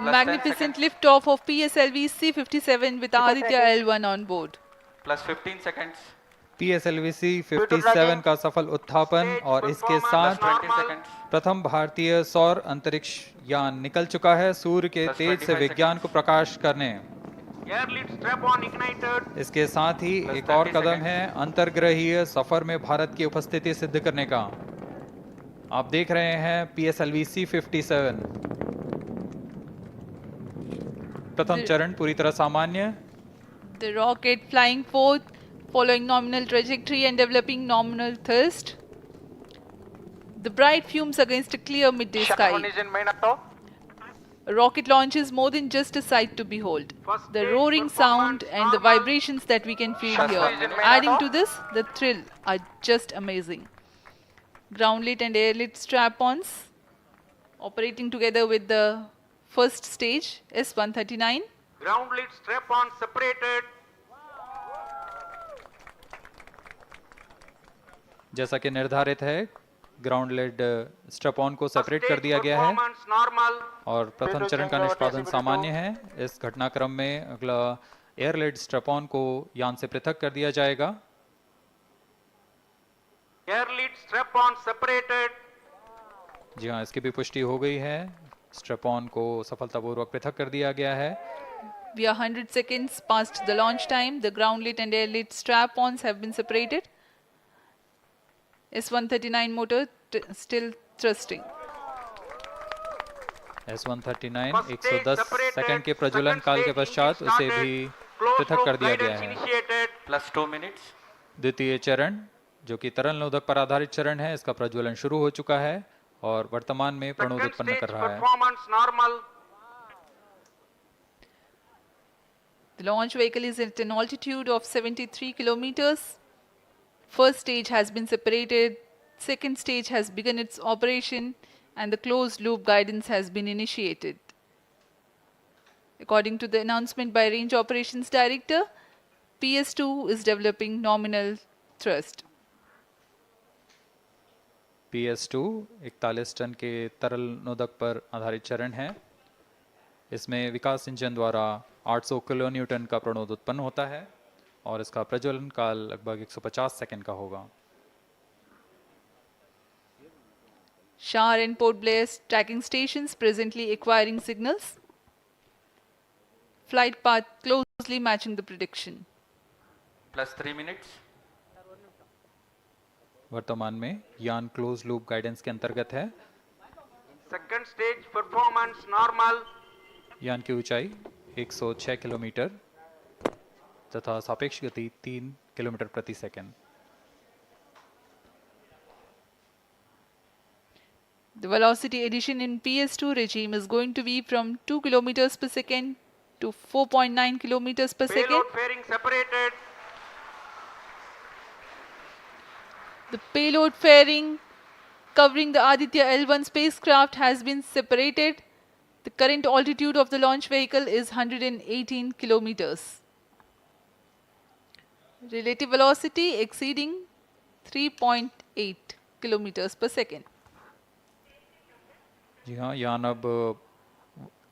[SPEAKER 8] Magnificent liftoff of PSLV C-57 with Aditya L1 on board.
[SPEAKER 4] +15 seconds.
[SPEAKER 6] PSLV-C 57 का सफल उत्थापन और इसके साथ प्रथम भारतीय सौर अंतरिक्ष यान निकल चुका है सूर्य के तेज से विज्ञान को प्रकाश करने। इसके साथ ही एक और कदम है अंतर्ग्रहीय सफर में भारत की उपस्थिति सिद्ध करने का। आप देख रहे हैं PSLV-C 57 प्रथम चरण पूरी तरह सामान्य।
[SPEAKER 8] The rocket flying forth, following nominal trajectory and developing nominal thrust. The bright fumes against a clear midday sky. A rocket launch is more than just a sight to behold. The roaring sound and the vibrations that we can feel here, adding to this, the thrill are just amazing. Ground-lit and air-lit strap-ons operating together with the first stage, S-139.
[SPEAKER 2] Ground-lit strap-on separated.
[SPEAKER 6] जैसा कि निर्धारित है ground lead strap-on को separate कर दिया गया है और प्रथम चरण का निष्पादन सामान्य है। इस घटनाक्रम में अगला एयर लेड स्ट्रैप-ऑन को यान से पृथक कर दिया जाएगा।
[SPEAKER 2] Air lead strap-on separated.
[SPEAKER 6] जी हाँ, इसकी भी पुष्टि हो गई है। स्ट्रैप-ऑन को सफलतापूर्वक पृथक कर दिया गया है।
[SPEAKER 8] We are 100 seconds past the launch time. The ground-lit and air-lit strap-ons have been separated. S-139 motor still thrusting.
[SPEAKER 6] S-139 110 second के प्रज्वलन काल के पश्चात उसे भी पृथक कर दिया गया है।
[SPEAKER 4] +2 minutes.
[SPEAKER 6] द्वितीय चरण जो कि तरल नोदक पर आधारित चरण है, इसका प्रज्वलन शुरू हो चुका है और वर्तमान में प्रणोद उत्पन्न कर रहा है।
[SPEAKER 8] The launch vehicle is at an altitude of 73 kilometers. First stage has been separated, second stage has begun its operation, and the closed loop guidance has been initiated. According to the announcement by Range Operations Director, PS2 is developing nominal thrust.
[SPEAKER 6] PS2 41 ton के तरल नोदक पर आधारित चरण है। इसमें विकास engine द्वारा 800 kilo Newton का प्रणोद उत्पन्न होता है और इसका प्रज्वलन काल लगभग 150 सेकंड का होगा।
[SPEAKER 8] Shar and Port Blair tracking stations presently acquiring signals. Flight path closely matching the prediction.
[SPEAKER 4] +3 minutes.
[SPEAKER 6] वर्तमान में यान क्लोज लूप गाइडेंस के अंतर्गत है।
[SPEAKER 2] Second stage performance normal.
[SPEAKER 6] यान की ऊंचाई 106 किलोमीटर तथा सापेक्ष गति 3 किलोमीटर प्रति second.
[SPEAKER 8] The velocity addition in PS2 regime is going to be from 2 kilometers per second to 4.9 kilometers per second.
[SPEAKER 2] Payload fairing separated.
[SPEAKER 8] The payload fairing covering the Aditya L-1 spacecraft has been separated. The current altitude of the launch vehicle is 118 kilometers. Relative velocity exceeding 3.8 kilometers per second.
[SPEAKER 6] जी हाँ, यान अब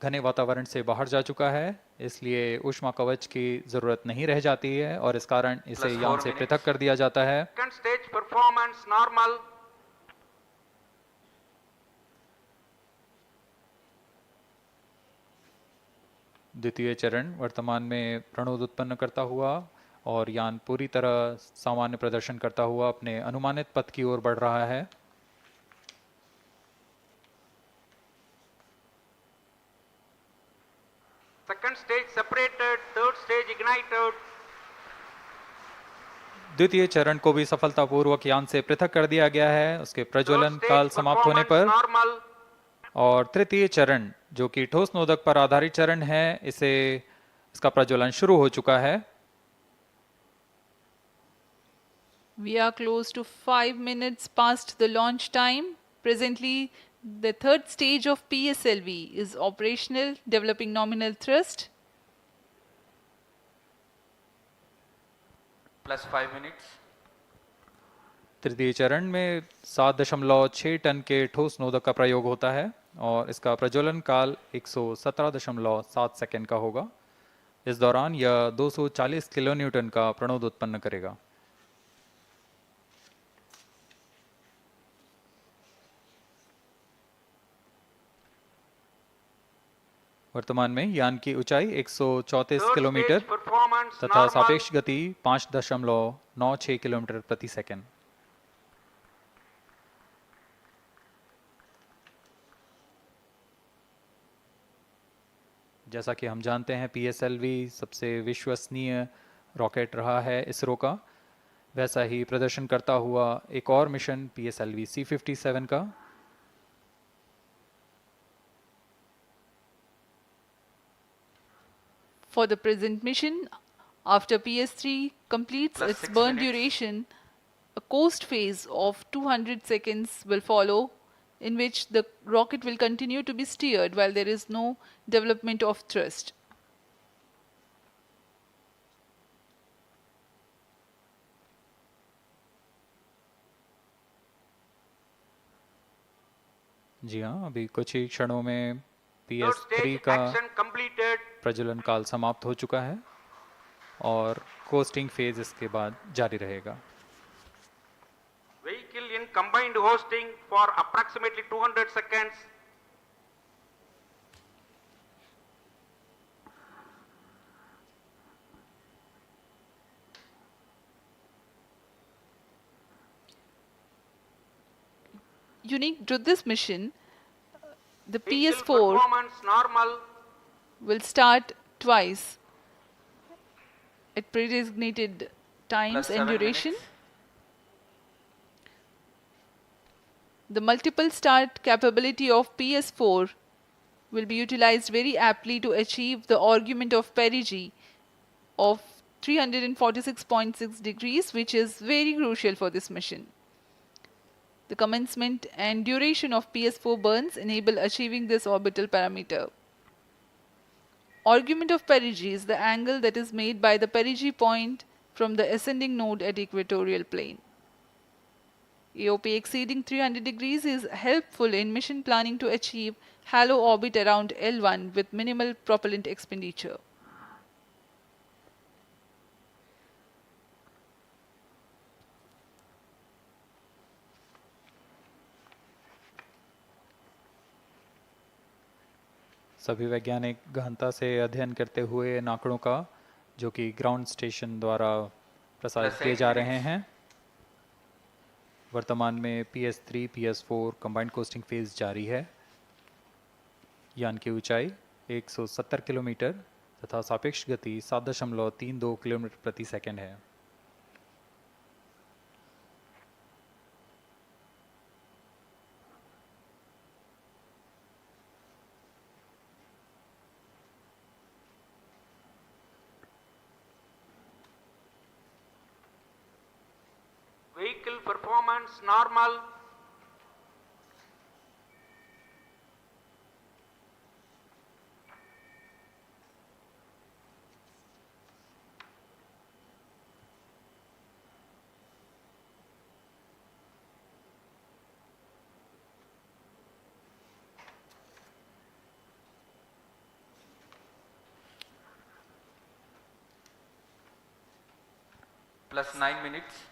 [SPEAKER 6] घने वातावरण से बाहर जा चुका है, इसलिए ऊष्मा कवच की जरूरत नहीं रह जाती है और इस कारण इसे यान से पृथक कर दिया जाता है।
[SPEAKER 2] Second stage performance normal.
[SPEAKER 6] द्वितीय चरण वर्तमान में प्रणोद उत्पन्न करता हुआ और यान पूरी तरह सामान्य प्रदर्शन करता हुआ अपने अनुमानित पथ की ओर बढ़ रहा है।
[SPEAKER 2] Second stage separated, third stage ignited.
[SPEAKER 6] द्वितीय चरण को भी सफलतापूर्वक यान से पृथक कर दिया गया है उसके प्रज्वलन काल समाप्त होने पर। और तृतीय चरण जो कि ठोस नोदक पर आधारित चरण है, इसका प्रज्वलन शुरू हो चुका है।
[SPEAKER 8] We are close to 5 minutes past the launch time. Presently, the third stage of PSLV is operational, developing nominal thrust.
[SPEAKER 4] +5 minutes.
[SPEAKER 6] तृतीय चरण में 7.6 टन के ठोस नोदक का प्रयोग होता है और इसका प्रज्वलन काल 117.7 सेकंड का होगा। इस दौरान यह 240 किलो न्यूटन का प्रणोद उत्पन्न करेगा। वर्तमान में यान की ऊंचाई 134
[SPEAKER 2] Third
[SPEAKER 6] किलोमीटर
[SPEAKER 2] stage performance
[SPEAKER 6] तथा
[SPEAKER 2] normal.
[SPEAKER 6] सापेक्ष गति 5.96 किलोमीटर प्रति सेकंड। जैसा कि हम जानते हैं PSLV सबसे विश्वसनीय रॉकेट रहा है इसरो का, वैसा ही प्रदर्शन करता हुआ एक और मिशन PSLV C57 का।
[SPEAKER 8] For the present mission, after PS3 completes
[SPEAKER 4] Plus
[SPEAKER 8] its
[SPEAKER 4] 6
[SPEAKER 8] burn
[SPEAKER 4] minutes.
[SPEAKER 8] duration, a coast phase of 200 seconds will follow, in which the rocket will continue to be steered while there is no development of thrust.
[SPEAKER 6] जी हाँ, अभी कुछ ही क्षणों में
[SPEAKER 2] Third
[SPEAKER 6] PS3
[SPEAKER 2] stage
[SPEAKER 6] का
[SPEAKER 2] action completed.
[SPEAKER 6] प्रज्वलन काल समाप्त हो चुका है और कोस्टिंग फेज इसके बाद जारी रहेगा।
[SPEAKER 2] Vehicle in combined hosting for approximately 200 seconds.
[SPEAKER 8] Unique to this mission, the
[SPEAKER 2] Vehicle
[SPEAKER 8] PS4
[SPEAKER 2] performance normal.
[SPEAKER 8] will start twice at pre-designated times
[SPEAKER 4] Plus
[SPEAKER 8] and
[SPEAKER 4] 7
[SPEAKER 8] duration.
[SPEAKER 4] minutes.
[SPEAKER 8] The multiple start capability of PS4 will be utilized very aptly to achieve the argument of perigee of 346.6 degrees, which is very crucial for this mission. The commencement and duration of PS4 burns enable achieving this orbital parameter. Argument of perigee is the angle that is made by the perigee point from the ascending node at equatorial plane. AOP exceeding 300 degrees is helpful in mission planning to achieve halo orbit around L1 with minimal propellant expenditure.
[SPEAKER 6] सभी वैज्ञानिक गहनता से अध्ययन करते हुए इन आंकड़ों का, जो कि ग्राउंड स्टेशन द्वारा प्रसारित किए जा रहे हैं। वर्तमान में PS3 PS4 combined costing phase जारी है। यान की ऊंचाई 170 किलोमीटर तथा सापेक्ष गति 7.32 किलोमीटर प्रति सेकंड है।
[SPEAKER 2] Vehicle performance normal.
[SPEAKER 4] Plus 9 minutes.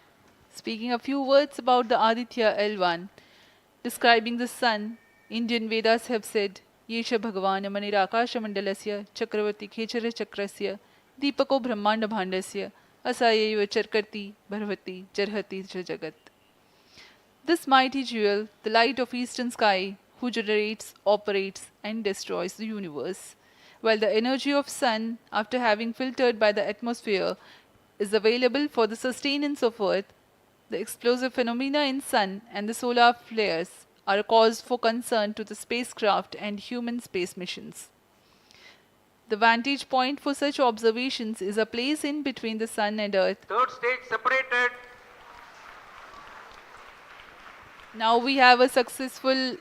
[SPEAKER 8] Speaking a few words about the Aditya L1, describing the sun, Indian Vedas have said, Yesha Bhagavan Manirakasha Mandalasya Chakravarti Khechara Chakrasya Deepako Brahmanda Bhandasya Asayeva Charkarti Bharvati Jarhati Jagat. This mighty jewel, the light of eastern sky, who generates, operates and destroys the universe, while the energy of sun, after having filtered by the atmosphere, is available for the sustenance of earth. The explosive phenomena in sun and the solar flares are a cause for concern to the spacecraft and human space missions. The vantage point for such observations is a place in between the sun and earth.
[SPEAKER 2] Third stage separated.
[SPEAKER 8] Now we have a successful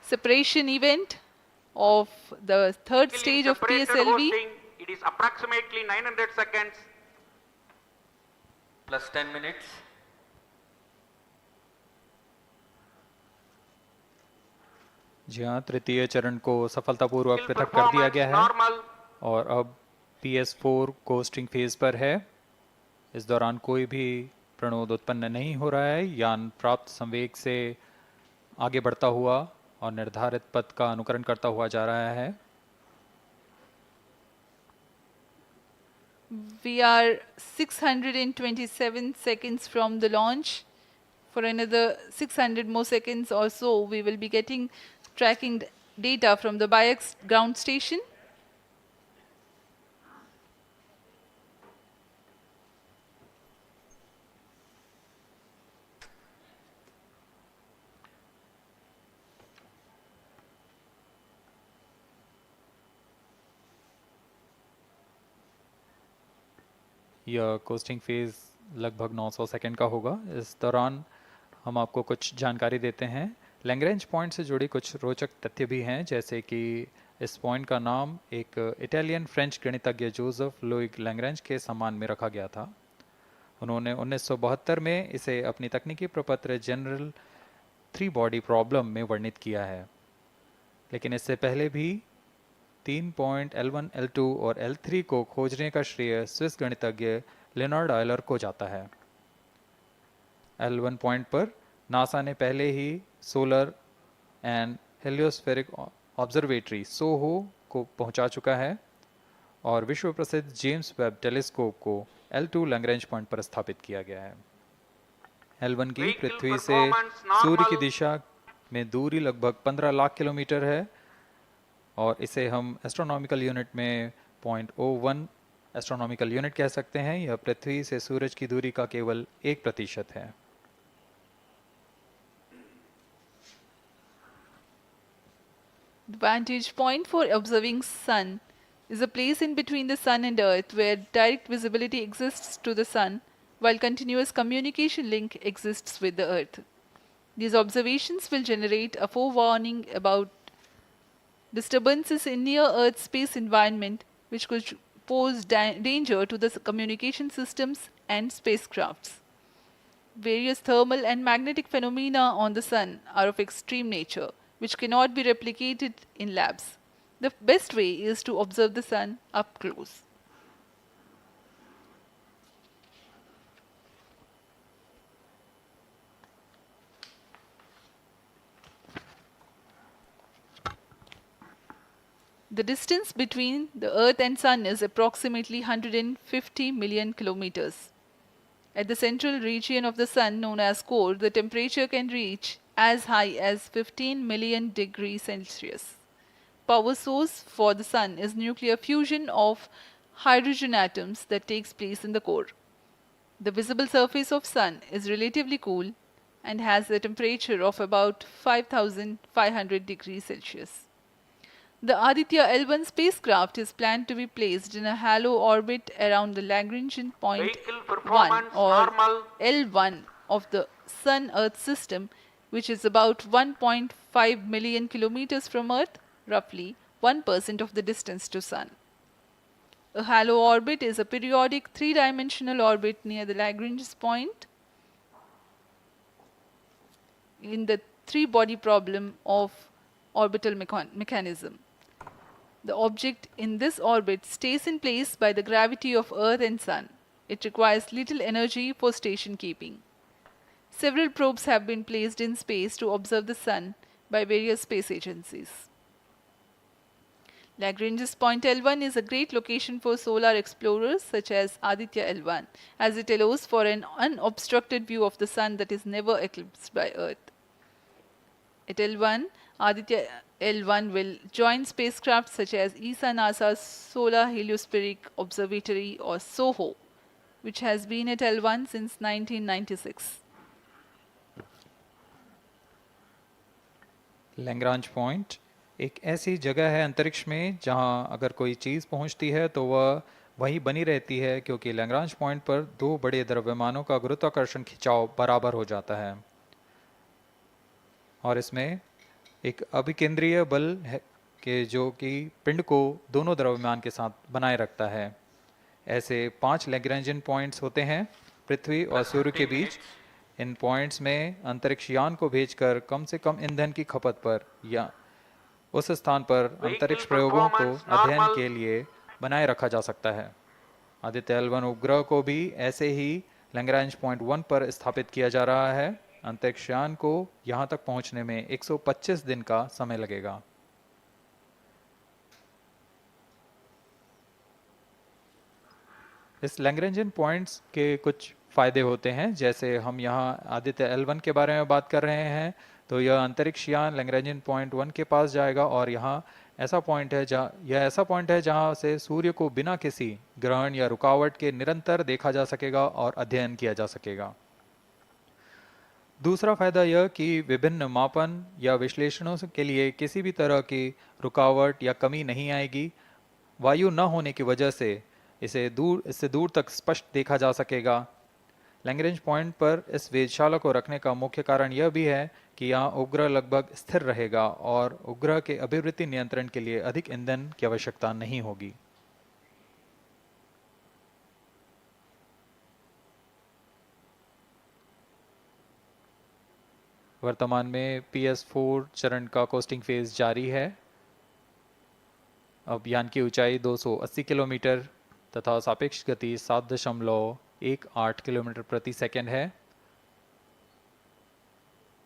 [SPEAKER 8] separation event of the third stage of
[SPEAKER 2] Separated
[SPEAKER 8] PSLV.
[SPEAKER 2] hosting. It is approximately 900 seconds.
[SPEAKER 4] Plus 10 minutes.
[SPEAKER 6] जी हाँ, तृतीय चरण को सफलतापूर्वक पृथक कर दिया गया है और अब PS4 कोस्टिंग फेज पर है। इस दौरान कोई भी प्रणोद उत्पन्न नहीं हो रहा है। यान प्राप्त संवेग से आगे बढ़ता हुआ और निर्धारित पथ का अनुकरण करता हुआ जा रहा है।
[SPEAKER 8] We are 627 seconds from the launch. For another 600 more seconds or so, we will be getting tracking data from the BIAX ground station.
[SPEAKER 6] यह कोस्टिंग फेज़ लगभग 900 सेकंड का होगा। इस दौरान हम आपको कुछ जानकारी देते हैं। लैग्रेंज पॉइंट से जुड़ी कुछ रोचक तथ्य भी हैं, जैसे कि इस पॉइंट का नाम एक इटालियन फ्रेंच गणितज्ञ जोसेफ लुई लैग्रेंज के सम्मान में रखा गया था। उन्होंने 1972 में इसे अपनी तकनीकी प्रपत्र जनरल 3 बॉडी प्रॉब्लम में वर्णित किया है, लेकिन इससे पहले भी 3 पॉइंट L1, L2 और L3 को खोजने का श्रेय स्विस गणितज्ञ लियोनार्ड आयलर को जाता है। L1 पॉइंट पर नासा ने पहले ही सोलर एंड हेलियोस्फेरिक ऑब्जर्वेटरी सोहो को पहुंचा चुका है और विश्व प्रसिद्ध जेम्स वेब टेलीस्कोप को L2 लैग्रेंज पॉइंट पर स्थापित किया गया है। L1 की पृथ्वी से सूर्य की दिशा में दूरी लगभग 15 लाख किलोमीटर है और इसे हम एस्ट्रोनॉमिकल यूनिट में 0.01 एस्ट्रोनॉमिकल यूनिट कह सकते हैं। यह पृथ्वी से सूरज की दूरी का केवल 1% है।
[SPEAKER 8] The vantage point for observing sun is a place in between the sun and earth where direct visibility exists to the sun while continuous communication link exists with the earth. These observations will generate a forewarning about disturbances in near-Earth space environment which could pose danger to the communication systems and spacecrafts. Various thermal and magnetic phenomena on the sun are of extreme nature, which cannot be replicated in labs. The best way is to observe the sun up close. The distance between the Earth and Sun is approximately 150 million kilometers. At the central region of the Sun, known as core, the temperature can reach as high as 15 million degrees Celsius. Power source for the Sun is nuclear fusion of hydrogen atoms that takes place in the core. The visible surface of Sun is relatively cool and has a temperature of about 5,500 degrees Celsius. The Aditya L-1 spacecraft is planned to be placed in a halo orbit around the Lagrange Point 1 or L1 of the Sun-Earth system, which is about 1.5 million kilometers from Earth, roughly 1% of the distance to Sun. A halo orbit is a periodic 3-dimensional orbit near the Lagrange Point in the 3-body problem of orbital mechanism. The object in this orbit stays in place by the gravity of Earth and Sun. It requires little energy for station keeping. Several probes have been placed in space to observe the Sun by various space agencies. Lagrange's Point L1 is a great location for solar explorers such as Aditya L1, as it allows for an unobstructed view of the Sun that is never eclipsed by Earth. At L1, Aditya L1 will join spacecraft such as ESA-NASA's Solar Heliospheric Observatory or SOHO, which has been at L1 since 1996.
[SPEAKER 6] Lagrange point एक ऐसी जगह है अंतरिक्ष में जहां अगर कोई चीज़ पहुंचती है तो वह वहीं बनी रहती है, क्योंकि लैग्रांज पॉइंट पर 2 बड़े द्रव्यमानों का गुरुत्वाकर्षण खिंचाव बराबर हो जाता है और इसमें एक अभिकेंद्रीय बल है कि जो कि पिंड को दोनों द्रव्यमान के साथ बनाए रखता है। ऐसे 5 लैग्रेंजियन पॉइंट्स होते हैं पृथ्वी और सूर्य के बीच। इन पॉइंट्स में अंतरिक्ष यान को भेजकर कम से कम ईंधन की खपत पर या उस स्थान पर अंतरिक्ष प्रयोगों को अध्ययन के लिए बनाए रखा जा सकता है। आदित्य L1 उपग्रह को भी ऐसे ही लैग्रेंज पॉइंट 1 पर स्थापित किया जा रहा है। अंतरिक्ष यान को यहां तक पहुंचने में 125 दिन का समय लगेगा। इस लैग्रेंजियन पॉइंट्स के कुछ फ़ायदे होते हैं, जैसे हम यहाँ आदित्य L1 के बारे में बात कर रहे हैं, तो यह अंतरिक्ष यान लैग्रेंजियन पॉइंट 1 के पास जाएगा और यहाँ ऐसा पॉइंट है जहाँ से सूर्य को बिना किसी ग्रहण या रुकावट के निरंतर देखा जा सकेगा और अध्ययन किया जा सकेगा। दूसरा फायदा यह कि विभिन्न मापन या विश्लेषणों के लिए किसी भी तरह की रुकावट या कमी नहीं आएगी। वायु न होने की वजह से इससे दूर तक स्पष्ट देखा जा सकेगा। लैग्रेंज पॉइंट पर इस वेधशाला को रखने का मुख्य कारण यह भी है कि यहाँ उपग्रह लगभग स्थिर रहेगा और उपग्रह के अभिवृत्ति नियंत्रण के लिए अधिक ईंधन की आवश्यकता नहीं होगी। वर्तमान में PS4 चरण का कोस्टिंग फेज जारी है। अब यान की ऊंचाई 280 किलोमीटर तथा सापेक्ष गति 7.18 किलोमीटर प्रति सेकंड है।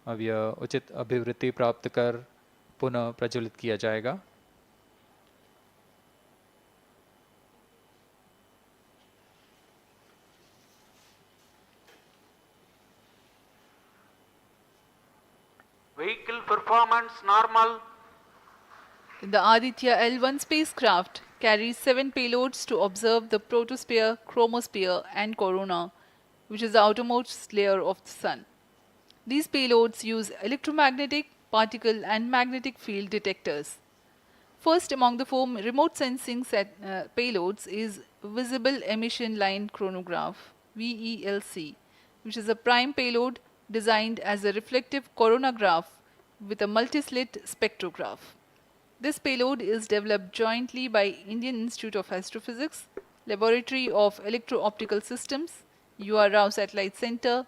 [SPEAKER 6] अब यह उचित अभिवृत्ति प्राप्त कर पुनः प्रज्वलित किया जाएगा।
[SPEAKER 2] Vehicle performance normal.
[SPEAKER 8] The Aditya L-1 spacecraft carries 7 payloads to observe the protosphere, chromosphere and corona, which is the outermost layer of the Sun. These payloads use electromagnetic, particle and magnetic field detectors. First among the 4 remote sensing payloads is Visible Emission Line Chronograph (VELC), which is a prime payload designed as a reflective coronagraph with a multi-slit spectrograph. This payload is developed jointly by Indian Institute of Astrophysics, Laboratory of Electro-Optical Systems, UR Rao Satellite Center,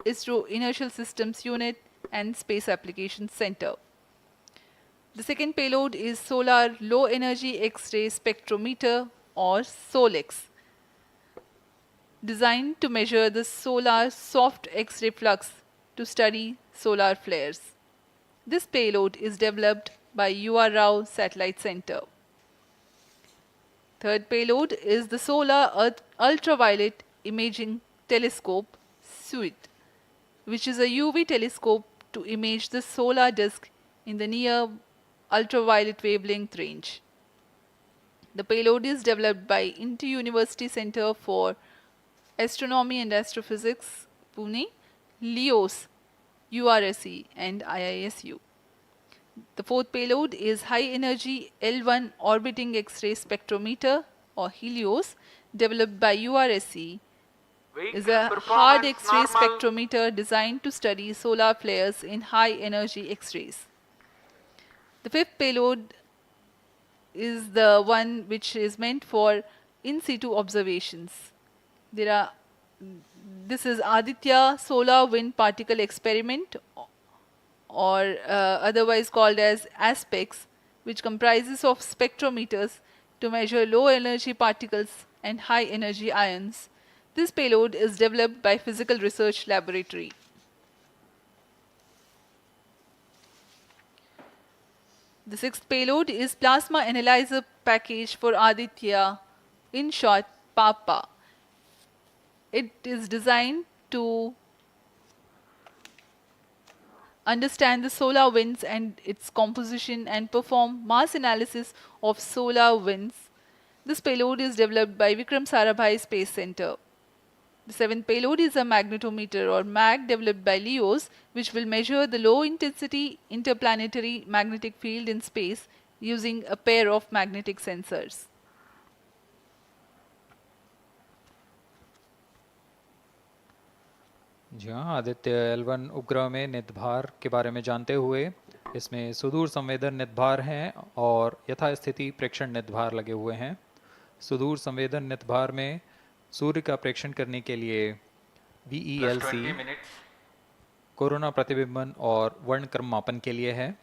[SPEAKER 8] ISRO Inertial Systems Unit and Space Applications Center. The second payload is Solar Low Energy X-ray Spectrometer or SOLEX, designed to measure the solar soft X-ray flux to study solar flares. This payload is developed by UR Rao Satellite Center. Third payload is the Solar Earth Ultraviolet Imaging Telescope SUIT, which is a UV telescope to image the solar disk in the near ultraviolet wavelength range. The payload is developed by Inter-University Center for Astronomy and Astrophysics, Pune, LEOS, URSE and IISU. The fourth payload is High Energy L1 Orbiting X-ray Spectrometer or HELIOS, developed by URSE. Is a hard X-ray spectrometer designed to study solar flares in high energy X-rays. The fifth payload is the one which is meant for in situ observations. This is Aditya Solar Wind Particle Experiment, or otherwise called as ASPEX, which comprises of spectrometers to measure low energy particles and high energy ions. This payload is developed by Physical Research Laboratory. The sixth payload is Plasma Analyzer Package for Aditya, in short PAPA. It is designed to understand the solar winds and its composition and perform mass analysis of solar winds. This payload is developed by Vikram Sarabhai Space Center. The seventh payload is a magnetometer or MAG developed by LEOS, which will measure the low intensity interplanetary magnetic field in space using a pair of magnetic sensors.
[SPEAKER 6] जी हाँ, Aditya L1 उपग्रह में नितभार के बारे में जानते हुए इसमें सुदूर संवेदन नितभार हैं और यथास्थिति प्रेक्षण नितभार लगे हुए हैं। सुदूर संवेदन नितभार में सूर्य का प्रेक्षण करने के लिए VELC कोरोना प्रतिबिंबन और वर्णक्रम मापन के लिए है।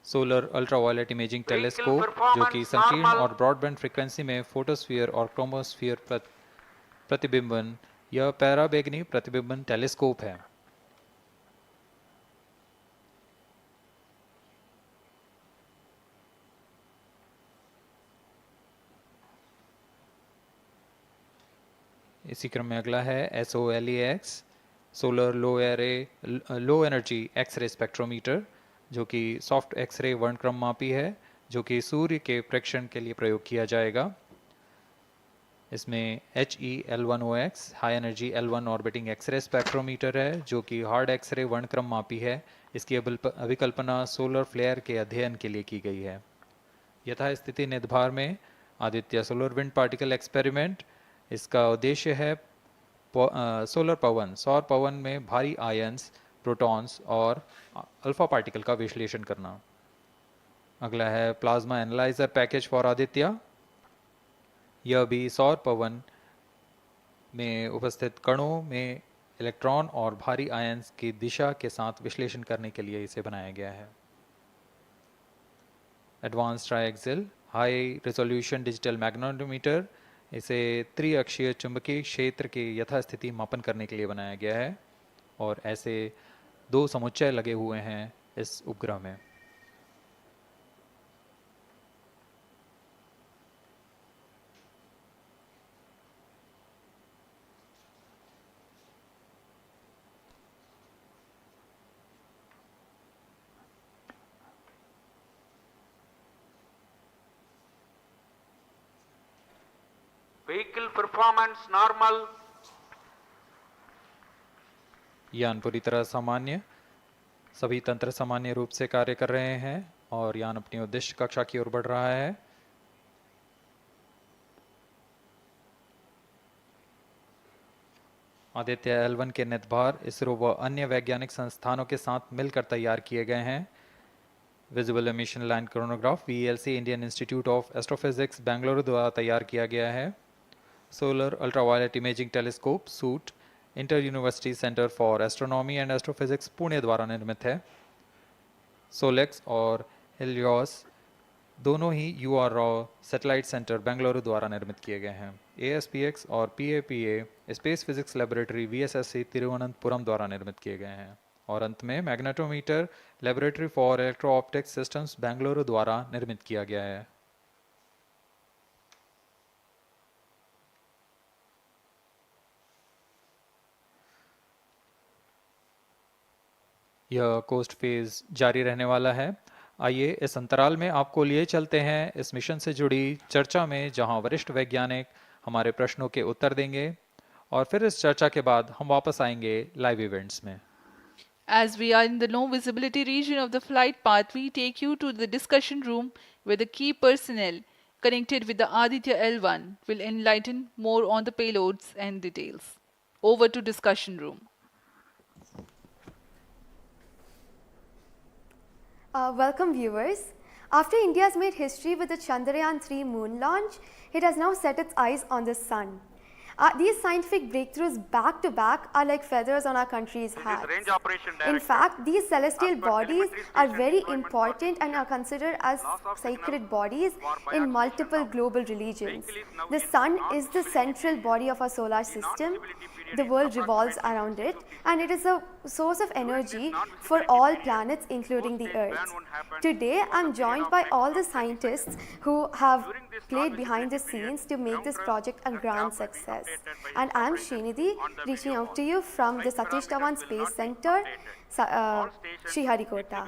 [SPEAKER 6] सोलर अल्ट्रावायलेट इमेजिंग टेलीस्कोप, जो कि संकीर्ण और ब्रॉडबैंड फ्रीक्वेंसी में फोटोस्फीयर और क्रोमोस्फीयर प्रतिबिंबन, यह पैराबैंगनी प्रतिबिंबन टेलीस्कोप है। इसी क्रम में अगला है SOLEX solar low energy x ray spectrometer, जो कि सॉफ्ट एक्सरे वर्णक्रम मापी है, जो कि सूर्य के प्रेक्षण के लिए प्रयोग किया जाएगा। इसमें HE-L1OX high energy L1 orbiting x ray spectrometer है, जो कि हार्ड एक्सरे वर्णक्रम मापी है। इसकी अभिकल्पना सोलर फ्लेयर के अध्ययन के लिए की गई है। यथास्थिति निदभार में Aditya solar wind particle experiment, इसका उद्देश्य है सोलर पवन सौर पवन में भारी आयंस, प्रोटॉन्स और अल्फा पार्टिकल का विश्लेषण करना। अगला है plasma analyser package for Aditya. यह भी सौर पवन में उपस्थित कणों में इलेक्ट्रॉन और भारी आयंस की दिशा के साथ विश्लेषण करने के लिए इसे बनाया गया है। Advance triaxial high resolution digital magnetometer, इसे त्रिअक्षीय चुंबकीय क्षेत्र के यथास्थिति मापन करने के लिए बनाया गया है और ऐसे 2 समुच्चय लगे हुए हैं इस उपग्रह में।
[SPEAKER 2] Vehicle performance normal.
[SPEAKER 6] यान पूरी तरह सामान्य, सभी तंत्र सामान्य रूप से कार्य कर रहे हैं और यान अपनी उद्देश्य कक्षा की ओर बढ़ रहा है। आदित्य L1 के निदभार इसरो व अन्य वैज्ञानिक संस्थानों के साथ मिलकर तैयार किए गए हैं। Visible emission line chronograph VELC Indian institute of astrophysics Bengaluru द्वारा तैयार किया गया है। Solar ultraviolet imaging telescope suit inter university centre for astronomy and astrophysics Pune द्वारा निर्मित है। सोलेक्स और हेलियोस दोनों ही URO सैटेलाइट सेंटर बेंगलुरु द्वारा निर्मित किए गए हैं। ASPX और PAPA space physics laboratory VSSC Thiruvananthapuram द्वारा निर्मित किए गए हैं। और अंत में magnetometer laboratory for electro optics systems Bengaluru द्वारा निर्मित किया गया है। यह कोस्ट फेज जारी रहने वाला है। आइए इस अंतराल में आपको लिए चलते हैं इस मिशन से जुड़ी चर्चा में, जहां वरिष्ठ वैज्ञानिक हमारे प्रश्नों के उत्तर देंगे और फिर इस चर्चा के बाद हम वापस आएंगे लाइव इवेंट्स में।
[SPEAKER 8] As we are in the low visibility region of the flight path, we take you to the discussion room where the key personnel connected with the Aditya L1 will enlighten more on the payloads and details. Over to discussion room.
[SPEAKER 12] Welcome viewers. After India has made history with the Chandrayaan 3 moon launch, it has now set its eyes on the sun. These scientific breakthroughs back to back are like feathers on our country's hats. In fact, these celestial bodies are very important and are considered as sacred bodies in multiple global religions. The sun is the central body of our solar system. The world revolves around it, and it is a source of energy for all planets, including the Earth. Today, I'm joined by all the scientists who have played behind the scenes to make this project a grand success. And I'm Srinidhi, reaching out to you from the Satish Dhawan Space Center, Sriharikota.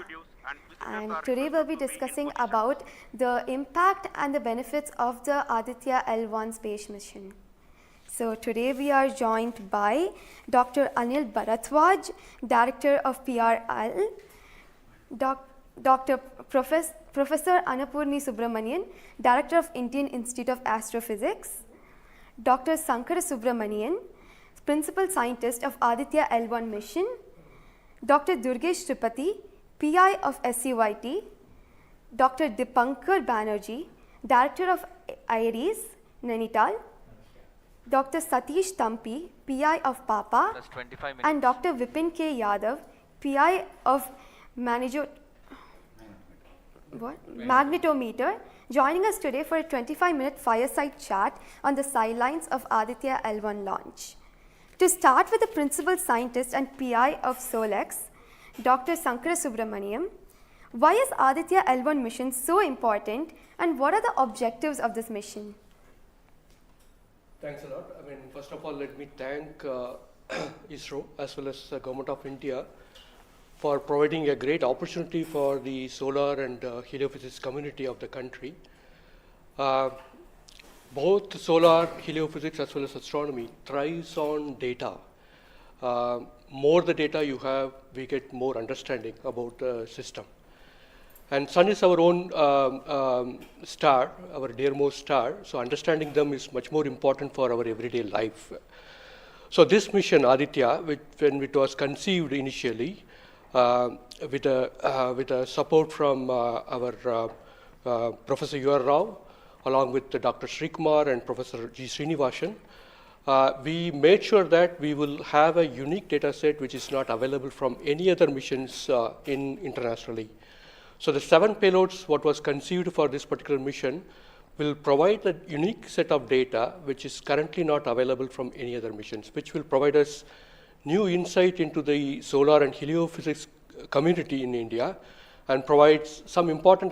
[SPEAKER 12] And today we'll be discussing about the impact and the benefits of the Aditya L1 space mission. So today we are joined by Dr. Anil Bharadwaj, Director of PRL, Professor Annapurni Subramanian, Director of Indian Institute of Astrophysics, Dr. Sankara Subramanian, Principal Scientist of Aditya L1 mission, Dr. Durgesh Tripati, PI of SUIT, Dr. Dipankar Banerjee, Director of IRIS, Nainital, Dr. Satish Tampi, PI of PAPA, and Dr. Vipin K. Yadav, PI of Magnetometer, joining us today for a 25-minute fireside chat on the sidelines of Aditya L1 launch. To start with the Principal Scientist and PI of SOLEX, Dr. Sankara Subramaniam, why is Aditya L1 mission so important and what are the objectives of this mission?
[SPEAKER 13] Thanks a lot. I mean, first of all, let me thank ISRO as well as the Government of India for providing a great opportunity for the solar and heliophysics community of the country. Both solar, heliophysics as well as astronomy thrives on data. More the data you have, we get more understanding about the system. And Sun is our own star, our dearmost star, so understanding them is much more important for our everyday life. So this mission, Aditya, when it was conceived initially, with a support from our Professor U.R. Rao, along with Dr. Srikumar and Professor G. Srinivasan, we made sure that we will have a unique data set which is not available from any other missions internationally. So the 7 payloads, what was conceived for this particular mission, will provide a unique set of data which is currently not available from any other missions, which will provide us new insight into the solar and heliophysics community in India and provides some important